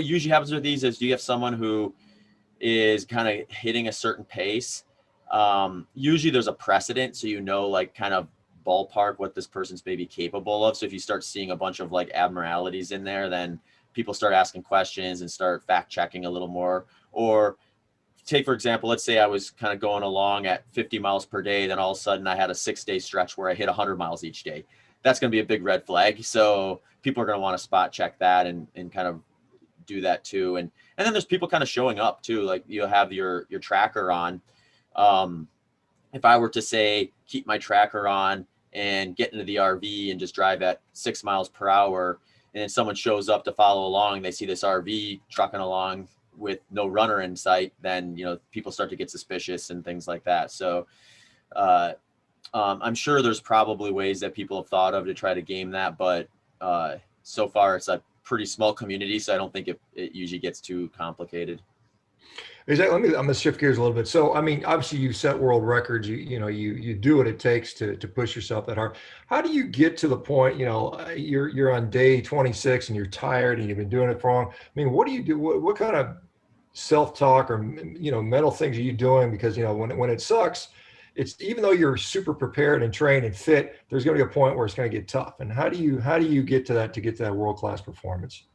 usually happens with these is you have someone who is kind of hitting a certain pace. Usually there's a precedent, so like kind of ballpark what this person's maybe capable of. So if you start seeing a bunch of like abnormalities in there, then people start asking questions and start fact checking a little more. Or take, for example, let's say I was kind of going along at 50 miles per day, then all of a sudden I had a 6-day stretch where I hit 100 miles each day. That's going to be a big red flag. So people are going to want to spot check that and kind of do that too. And then there's people kind of showing up too. Like you'll have your tracker on. If I were to say, keep my tracker on and get into the RV and just drive at 6 miles per hour, and then someone shows up to follow along, they see this RV trucking along with no runner in sight, then, people start to get suspicious and things like that. So, I'm sure there's probably ways that people have thought of to try to game that, but so far it's a pretty small community, so I don't think it usually gets too complicated.
Exactly. I'm going to shift gears a little bit. So, I mean, obviously you set world records, you do what it takes to push yourself that hard. How do you get to the point, you're on day 26 and you're tired and you've been doing it for long? I mean, what do you do? What kind of self-talk or, mental things are you doing? Because, when it sucks, it's, even though you're super prepared and trained and fit, there's going to be a point where it's going to get tough. And how do you get to that world-class performance?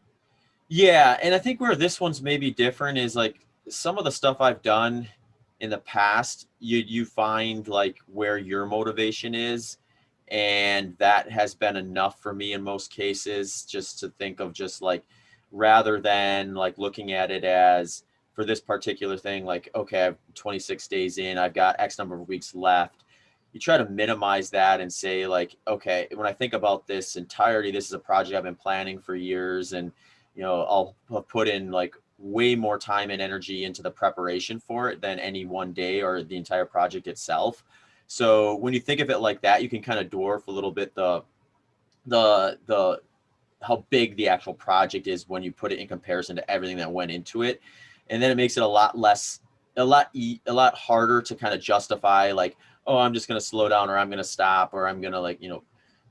Yeah. And I think where this one's maybe different is like, some of the stuff I've done in the past, you find like where your motivation is, and that has been enough for me in most cases, just to think of just like, rather than like looking at it as for this particular thing, like, okay, I've 26 days in, I've got X number of weeks left. You try to minimize that and say like, okay, when I think about this entirety, this is a project I've been planning for years, and I'll put in like way more time and energy into the preparation for it than any one day or the entire project itself. So when you think of it like that, you can kind of dwarf a little bit the how big the actual project is when you put it in comparison to everything that went into it. And then it makes it a lot harder to kind of justify like, oh, I'm just going to slow down, or I'm going to stop, or I'm going to like,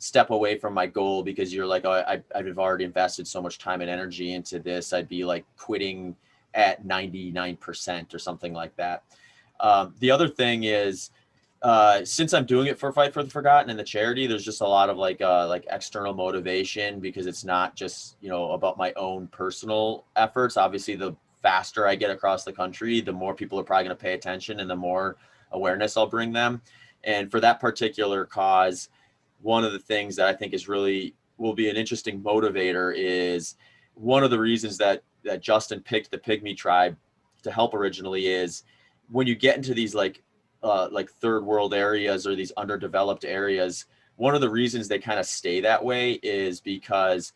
step away from my goal, because you're like, oh, I've already invested so much time and energy into this. I'd be like quitting at 99% or something like that. The other thing is, since I'm doing it for Fight for the Forgotten and the charity, there's just a lot of like external motivation, because it's not just, about my own personal efforts. Obviously, the faster I get across the country, the more people are probably going to pay attention and the more awareness I'll bring them. And for that particular cause, one of the things that I think will be an interesting motivator is one of the reasons that Justin picked the Pygmy tribe to help originally is when you get into these like third world areas or these underdeveloped areas, one of the reasons they kind of stay that way is because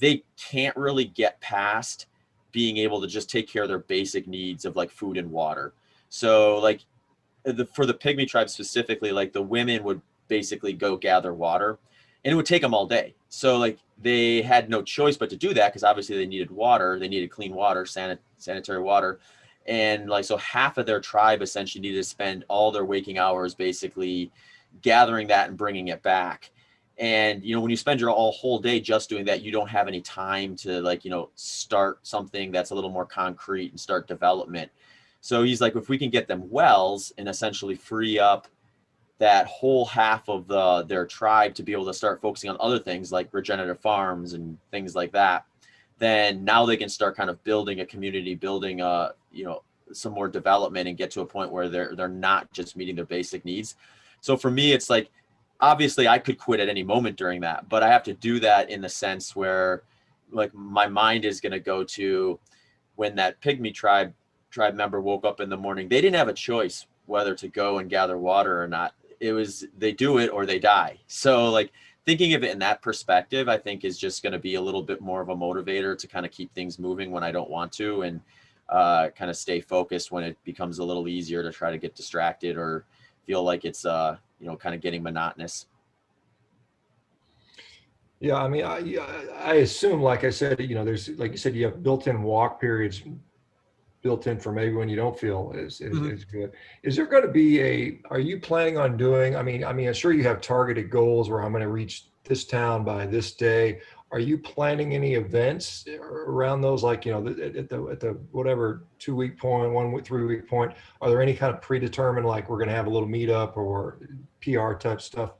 they can't really get past being able to just take care of their basic needs of like food and water. So like for the Pygmy tribe specifically, like the women would basically go gather water, and it would take them all day. So like they had no choice but to do that, because obviously they needed water, they needed clean water, sanitary water. And like, so half of their tribe essentially needed to spend all their waking hours basically gathering that and bringing it back. And, when you spend your whole day just doing that, you don't have any time to like, start something that's a little more concrete and start development. So he's like, if we can get them wells and essentially free up that whole half of their tribe to be able to start focusing on other things like regenerative farms and things like that, then now they can start kind of building a community, building some more development, and get to a point where they're not just meeting their basic needs. So for me, it's like, obviously I could quit at any moment during that, but I have to do that in the sense where like my mind is going to go to when that Pygmy tribe member woke up in the morning, they didn't have a choice whether to go and gather water or not. It was, they do it or they die. So like thinking of it in that perspective, I think is just going to be a little bit more of a motivator to kind of keep things moving when I don't want to, and kind of stay focused when it becomes a little easier to try to get distracted or feel like it's, kind of getting monotonous.
Yeah, I mean, I assume, like I said, there's, like you said, you have built-in walk periods built in for maybe when you don't feel is good. Is there going to be are you planning on doing, I mean, I'm sure you have targeted goals where I'm going to reach this town by this day. Are you planning any events around those, like, you know, at the whatever 2 week point, 3 week point? Are there any kind of predetermined, like we're going to have a little meetup or PR type stuff?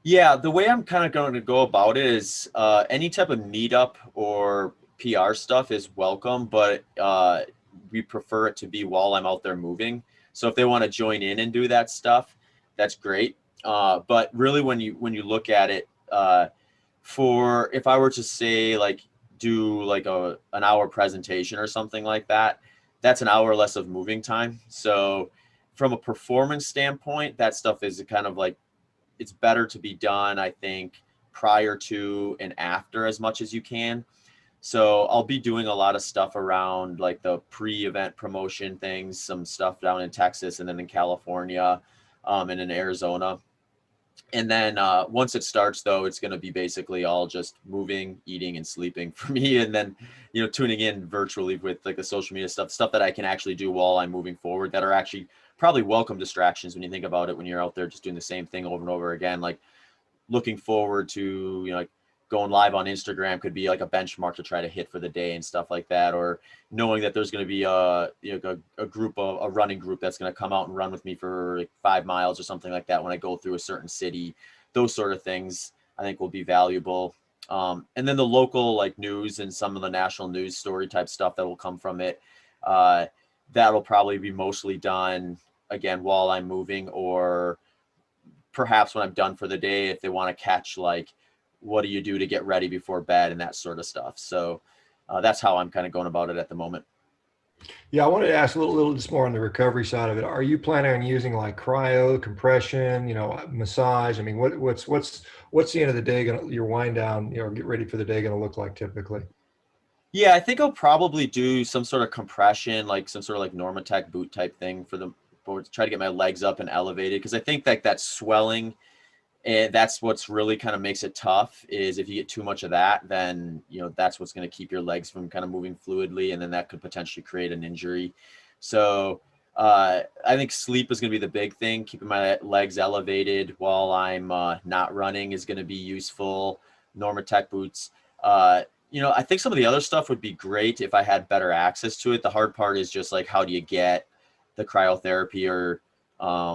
Yeah, the way I'm kind of going to go about it is any type of meetup or PR stuff is welcome, but we prefer it to be while I'm out there moving. So if they want to join in and do that stuff, that's great. But really, when you look at it, for if I were to say like do like an hour presentation or something like that, that's an hour less of moving time. So from a performance standpoint, that stuff is kind of like it's better to be done, I think, prior to and after as much as you can. So I'll be doing a lot of stuff around like the pre-event promotion things, some stuff down in Texas and then in California, and in Arizona. And then once it starts, though, it's going to be basically all just moving, eating, and sleeping for me. And then, tuning in virtually with like the social media stuff that I can actually do while I'm moving forward that are actually probably welcome distractions when you think about it, when you're out there just doing the same thing over and over again. Like looking forward to, like going live on Instagram could be like a benchmark to try to hit for the day and stuff like that. Or knowing that there's going to be a running group that's going to come out and run with me for like 5 miles or something like that when I go through a certain city. Those sort of things I think will be valuable. And then the local like news and some of the national news story type stuff that will come from it. That'll probably be mostly done again while I'm moving, or perhaps when I'm done for the day, if they want to catch like, what do you do to get ready before bed and that sort of stuff. So that's how I'm kind of going about it at the moment.
Yeah, I wanted to ask a little just more on the recovery side of it. Are you planning on using like cryo, compression, massage? I mean, what's the end of the day your wind down, get ready for the day going to look like typically?
Yeah, I think I'll probably do some sort of compression, like some sort of like Normatec boot type thing for try to get my legs up and elevated. Cause I think that swelling, and that's what's really kind of makes it tough is if you get too much of that, then, that's what's going to keep your legs from kind of moving fluidly. And then that could potentially create an injury. So I think sleep is going to be the big thing. Keeping my legs elevated while I'm not running is going to be useful. Normatec boots. I think some of the other stuff would be great if I had better access to it. The hard part is just like, how do you get the cryotherapy or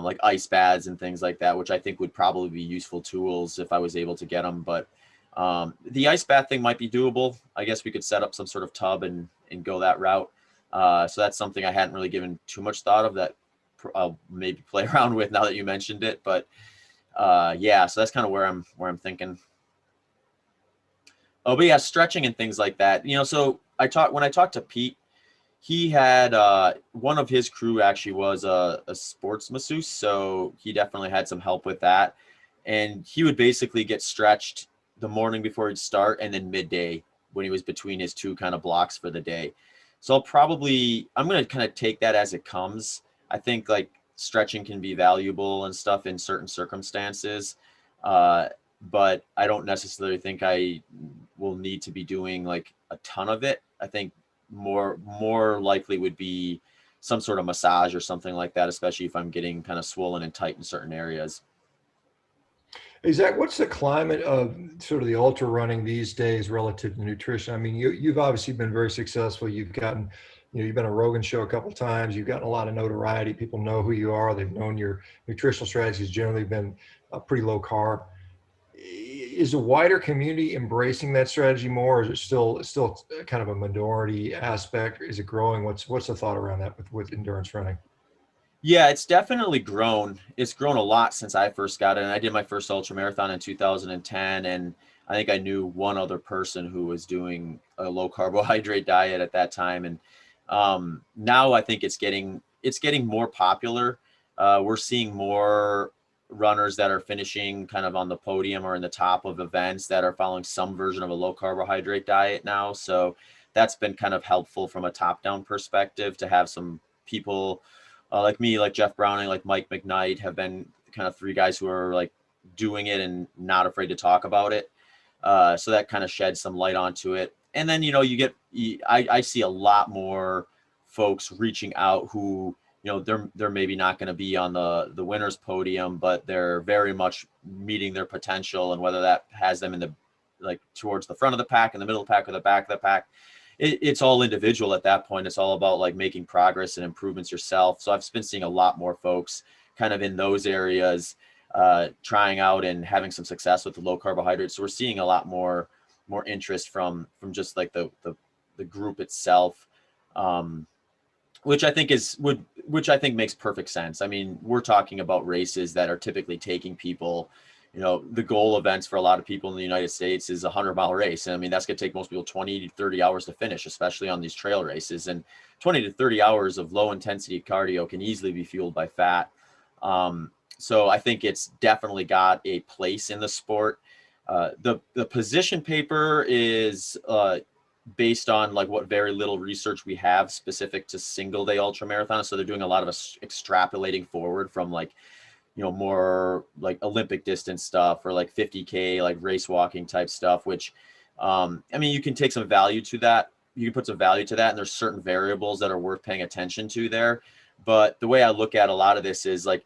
like ice baths and things like that, which I think would probably be useful tools if I was able to get them. But the ice bath thing might be doable. I guess we could set up some sort of tub and go that route. So that's something I hadn't really given too much thought of that I'll maybe play around with now that you mentioned it. But yeah, so that's kind of where I'm thinking. Oh, but yeah, stretching and things like that. So when I talked to Pete, he had one of his crew actually was a sports masseuse, so he definitely had some help with that. And he would basically get stretched the morning before he'd start, and then midday when he was between his two kind of blocks for the day. So I'm going to kind of take that as it comes. I think like stretching can be valuable and stuff in certain circumstances, but I don't necessarily think I will need to be doing like a ton of it. I think more likely would be some sort of massage or something like that, especially if I'm getting kind of swollen and tight in certain areas.
Hey, Zach, what's the climate of sort of the ultra running these days relative to nutrition? I mean, you've obviously been very successful. You've gotten, you've been on Rogan show a couple of times. You've gotten a lot of notoriety. People know who you are. They've known your nutritional strategy has generally been pretty low carb. Is a wider community embracing that strategy more, or is it still kind of a minority aspect? Is it growing? What's the thought around that with endurance running?
Yeah, it's definitely grown. It's grown a lot since I first got in. I did my first ultra marathon in 2010, and I think I knew one other person who was doing a low carbohydrate diet at that time. And now I think it's getting more popular. We're seeing more runners that are finishing kind of on the podium or in the top of events that are following some version of a low carbohydrate diet now. So that's been kind of helpful from a top-down perspective to have some people like me, like Jeff Browning, like Mike McKnight have been kind of three guys who are like doing it and not afraid to talk about it. So that kind of sheds some light onto it. And then, I see a lot more folks reaching out who, they're maybe not going to be on the winner's podium, but they're very much meeting their potential, and whether that has them in the like towards the front of the pack, in the middle of the pack, or the back of the pack. It's all individual at that point. It's all about like making progress and improvements yourself. So I've been seeing a lot more folks kind of in those areas, trying out and having some success with the low carbohydrates. So we're seeing a lot more interest from just like the group itself, which I think makes perfect sense. I mean, we're talking about races that are typically taking people, the goal events for a lot of people in the United States is a 100-mile race. And I mean, that's going to take most people 20 to 30 hours to finish, especially on these trail races. And 20 to 30 hours of low intensity cardio can easily be fueled by fat. So I think it's definitely got a place in the sport. The position paper is based on like what very little research we have specific to single day ultramarathon. So they're doing a lot of extrapolating forward from like, more like Olympic distance stuff or like 50K, like race walking type stuff, which, I mean, you can take some value to that. You can put some value to that. And there's certain variables that are worth paying attention to there. But the way I look at a lot of this is like,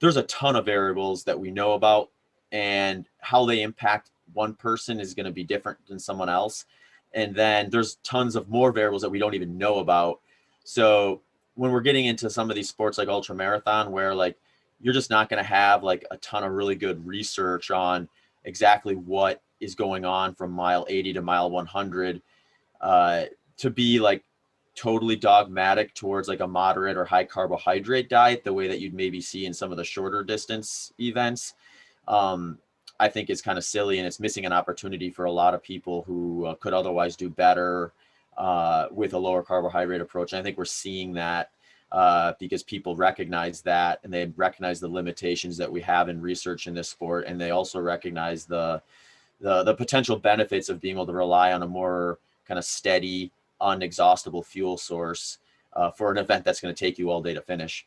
there's a ton of variables that we know about, and how they impact one person is going to be different than someone else. And then there's tons of more variables that we don't even know about. So when we're getting into some of these sports like ultramarathon, where like, you're just not going to have like a ton of really good research on exactly what is going on from mile 80 to mile 100, to be like totally dogmatic towards like a moderate or high carbohydrate diet, the way that you'd maybe see in some of the shorter distance events, I think is kind of silly, and it's missing an opportunity for a lot of people who could otherwise do better with a lower carbohydrate approach. And I think we're seeing that because people recognize that, and they recognize the limitations that we have in research in this sport, and they also recognize the potential benefits of being able to rely on a more kind of steady, unexhaustible fuel source for an event that's going to take you all day to finish.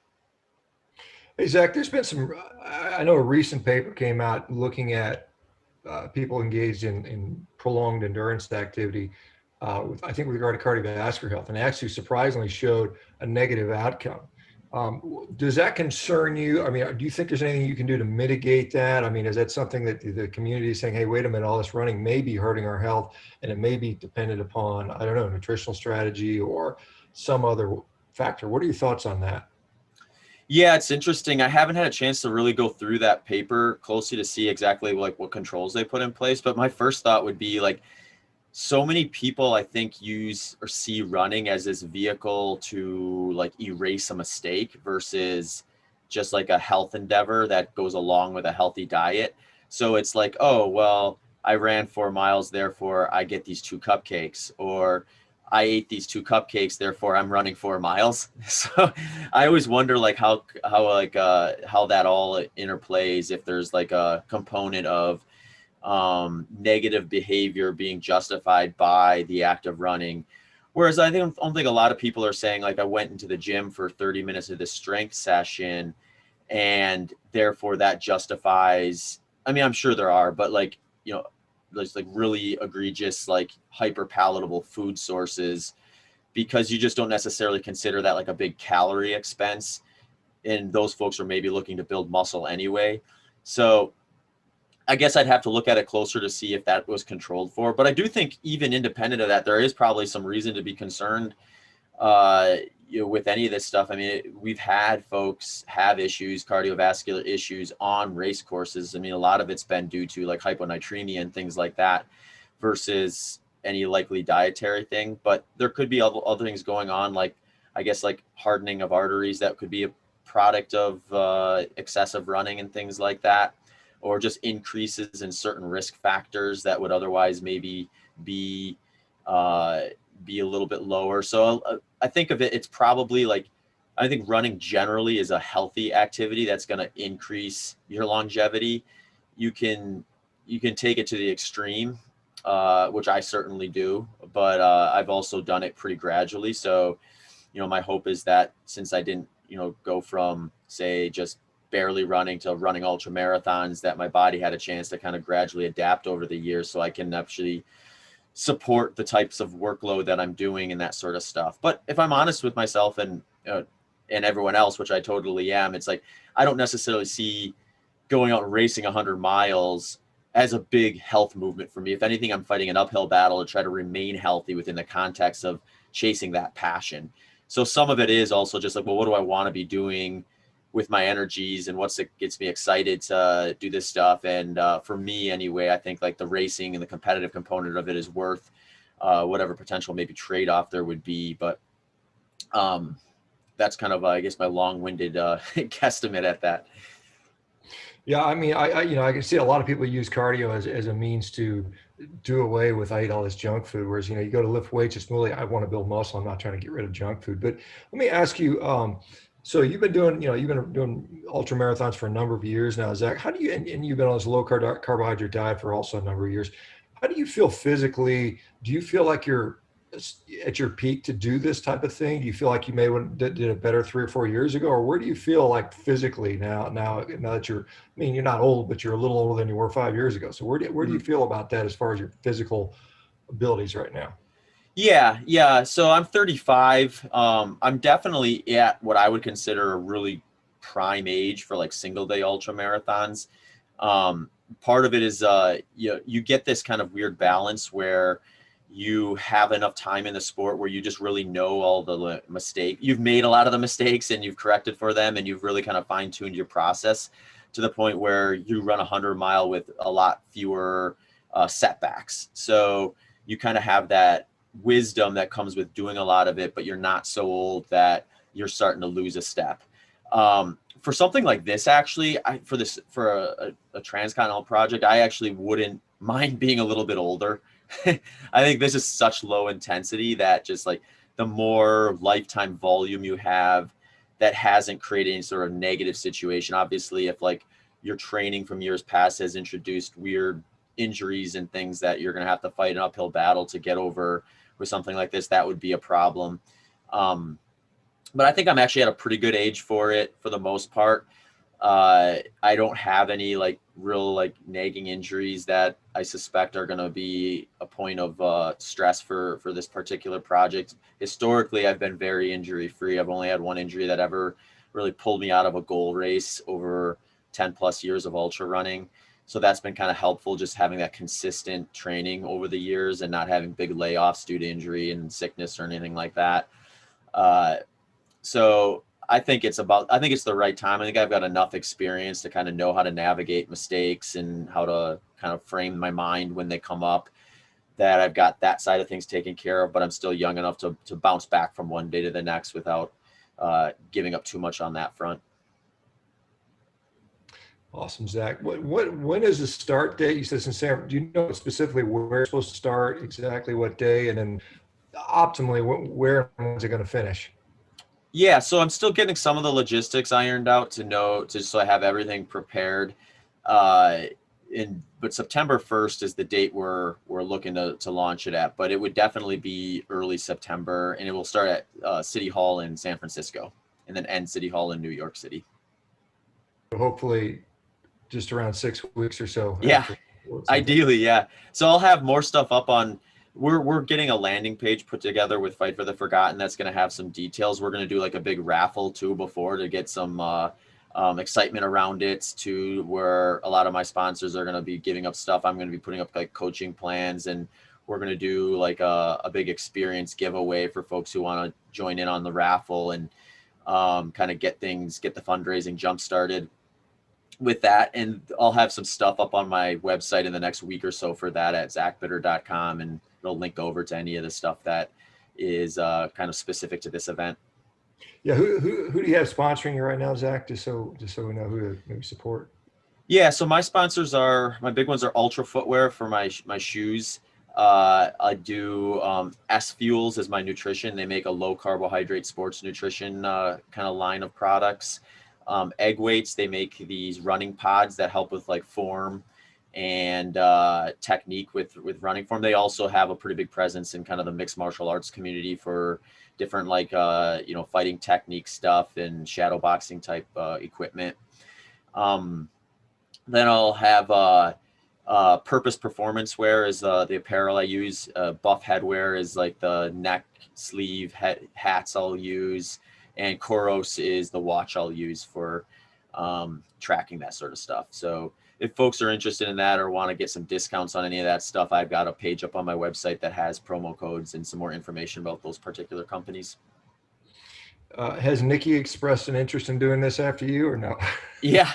Hey, Zach, there's been I know a recent paper came out looking at people engaged in prolonged endurance activity, I think with regard to cardiovascular health, and actually surprisingly showed a negative outcome. Does that concern you? I mean, do you think there's anything you can do to mitigate that? I mean, is that something that the community is saying, hey, wait a minute, all this running may be hurting our health, and it may be dependent upon, I don't know, nutritional strategy or some other factor? What are your thoughts on that?
Yeah, it's interesting. I haven't had a chance to really go through that paper closely to see exactly like what controls they put in place. But my first thought would be like, so many people I think use or see running as this vehicle to like erase a mistake versus just like a health endeavor that goes along with a healthy diet. So it's like, oh, well, I ran 4 miles, therefore I get these 2 cupcakes, or I ate these 2 cupcakes, therefore I'm running 4 miles. So I always wonder like how that all interplays, if there's like a component of negative behavior being justified by the act of running. Whereas I don't think a lot of people are saying like, I went into the gym for 30 minutes of this strength session and therefore that justifies, I mean, I'm sure there are, but like, there's like really egregious, like hyper palatable food sources, because you just don't necessarily consider that like a big calorie expense. And those folks are maybe looking to build muscle anyway. So I guess I'd have to look at it closer to see if that was controlled for. But I do think even independent of that, there is probably some reason to be concerned with any of this stuff. I mean, we've had folks have issues, cardiovascular issues on race courses. I mean, a lot of it's been due to like hyponatremia and things like that versus any likely dietary thing. But there could be other things going on, like I guess like hardening of arteries that could be a product of excessive running and things like that, or just increases in certain risk factors that would otherwise maybe be a little bit lower. So I think of it, it's probably like, I think running generally is a healthy activity that's going to increase your longevity. You can take it to the extreme, which I certainly do, but I've also done it pretty gradually. So, my hope is that since I didn't, go from say just barely running to running ultra marathons, that my body had a chance to kind of gradually adapt over the years, so I can actually support the types of workload that I'm doing and that sort of stuff. But if I'm honest with myself and everyone else, which I totally am, it's like, I don't necessarily see going out and racing 100 miles as a big health movement for me. If anything, I'm fighting an uphill battle to try to remain healthy within the context of chasing that passion. So some of it is also just like, well, what do I want to be doing with my energies, and what's it gets me excited to do this stuff? And for me anyway, I think like the racing and the competitive component of it is worth whatever potential maybe trade-off there would be. But that's kind of, I guess, my long-winded guesstimate at that.
Yeah, I mean, I can see a lot of people use cardio as a means to do away with, I eat all this junk food. Whereas, you go to lift weights, it's really, I want to build muscle. I'm not trying to get rid of junk food. But let me ask you, so you've been doing ultra marathons for a number of years now, Zach. How do you, and you've been on this low carbohydrate diet for also a number of years. How do you feel physically? Do you feel like you're at your peak to do this type of thing? Do you feel like you did it better 3 or 4 years ago, or where do you feel like physically now that you're, I mean, you're not old, but you're a little older than you were 5 years ago. So where do you feel about that as far as your physical abilities right now?
Yeah. So I'm 35. I'm definitely at what I would consider a really prime age for like single day ultra marathons. Part of it is you get this kind of weird balance where you have enough time in the sport where you just really know all the mistakes. You've made a lot of the mistakes and you've corrected for them, and you've really kind of fine-tuned your process to the point where you run 100-mile with a lot fewer setbacks. So you kind of have that wisdom that comes with doing a lot of it, but you're not so old that you're starting to lose a step. For something like this, actually, for a transcontinental project, I actually wouldn't mind being a little bit older. I think this is such low intensity that just like the more lifetime volume you have, that hasn't created any sort of negative situation. Obviously, if like your training from years past has introduced weird injuries and things that you're going to have to fight an uphill battle to get over with something like this, that would be a problem. But I think I'm actually at a pretty good age for it for the most part. I don't have any like real like nagging injuries that I suspect are going to be a point of stress for this particular project. Historically, I've been very injury free. I've only had one injury that ever really pulled me out of a goal race over 10 plus years of ultra running. So that's been kind of helpful, just having that consistent training over the years and not having big layoffs due to injury and sickness or anything like that. So I think it's the right time. I think I've got enough experience to kind of know how to navigate mistakes and how to kind of frame my mind when they come up, that I've got that side of things taken care of, but I'm still young enough to bounce back from one day to the next without giving up too much on that front.
Awesome, Zach. When is the start date? You said in San. Do you know specifically where it's supposed to start, exactly what day, and then optimally where and when's it going to finish?
Yeah, so I'm still getting some of the logistics ironed out so I have everything prepared. But September 1st is the date we're looking to launch it at, but it would definitely be early September, and it will start at City Hall in San Francisco and then end City Hall in New York City.
Hopefully just around 6 weeks or so.
Yeah, ideally, yeah. So I'll have more stuff up on. We're getting a landing page put together with Fight for the Forgotten that's going to have some details. We're going to do like a big raffle too before to get some excitement around it, to where a lot of my sponsors are going to be giving up stuff. I'm going to be putting up like coaching plans, and we're going to do like a big experience giveaway for folks who want to join in on the raffle and kind of get the fundraising jump started with that. And I'll have some stuff up on my website in the next week or so for that at zachbitter.com, and it'll link over to any of the stuff that is kind of specific to this event.
Yeah, who do you have sponsoring you right now, Zach? Just so we know who to maybe support.
Yeah, so my big ones are Ultra Footwear for my shoes. I do S Fuels as my nutrition. They make a low carbohydrate sports nutrition kind of line of products. Egg Weights, they make these running pods that help with like form and technique with running form. They also have a pretty big presence in kind of the mixed martial arts community for different like fighting technique stuff and shadow boxing type equipment. Then I'll have Purpose Performance Wear is the apparel I use. Buff Headwear is like the neck sleeve hats I'll use. And Koros is the watch I'll use for tracking that sort of stuff. So if folks are interested in that or want to get some discounts on any of that stuff, I've got a page up on my website that has promo codes and some more information about those particular companies.
Has Nikki expressed an interest in doing this after you or no?
Yeah,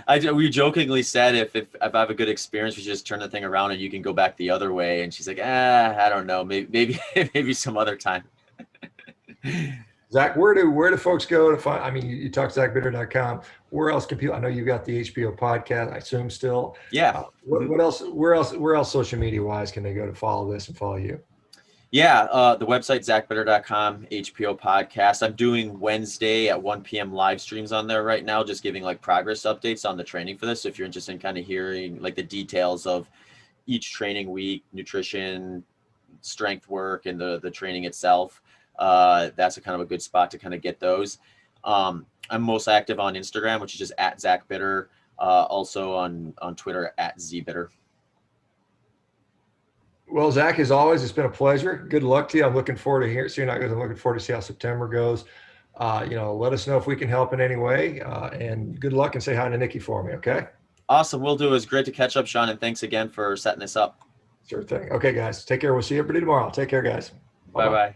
we jokingly said if I have a good experience, we should just turn the thing around and you can go back the other way. And she's like, I don't know, maybe maybe some other time.
Zach, where do folks go to find? I mean, you talk ZachBitter.com. Where else can people? I know you've got the HBO podcast. I assume still.
Yeah.
What else? Where else? Social media wise, can they go to follow this and follow you?
Yeah, the website, ZachBitter.com, HPO podcast. I'm doing Wednesday at 1 p.m. live streams on there right now, just giving like progress updates on the training for this. So if you're interested in kind of hearing like the details of each training week, nutrition, strength work, and the training itself, that's a kind of a good spot to kind of get those. I'm most active on Instagram, which is just at ZachBitter, also on Twitter at ZBitter.
Well, Zach, as always, it's been a pleasure. Good luck to you. I'm looking forward to seeing how it goes. I'm looking forward to see how September goes. Let us know if we can help in any way. And good luck, and say hi to Nikki for me, okay?
Awesome. Will do. It was great to catch up, Sean, and thanks again for setting this up.
Sure thing. Okay, guys. Take care. We'll see everybody tomorrow. Take care, guys.
Bye-bye.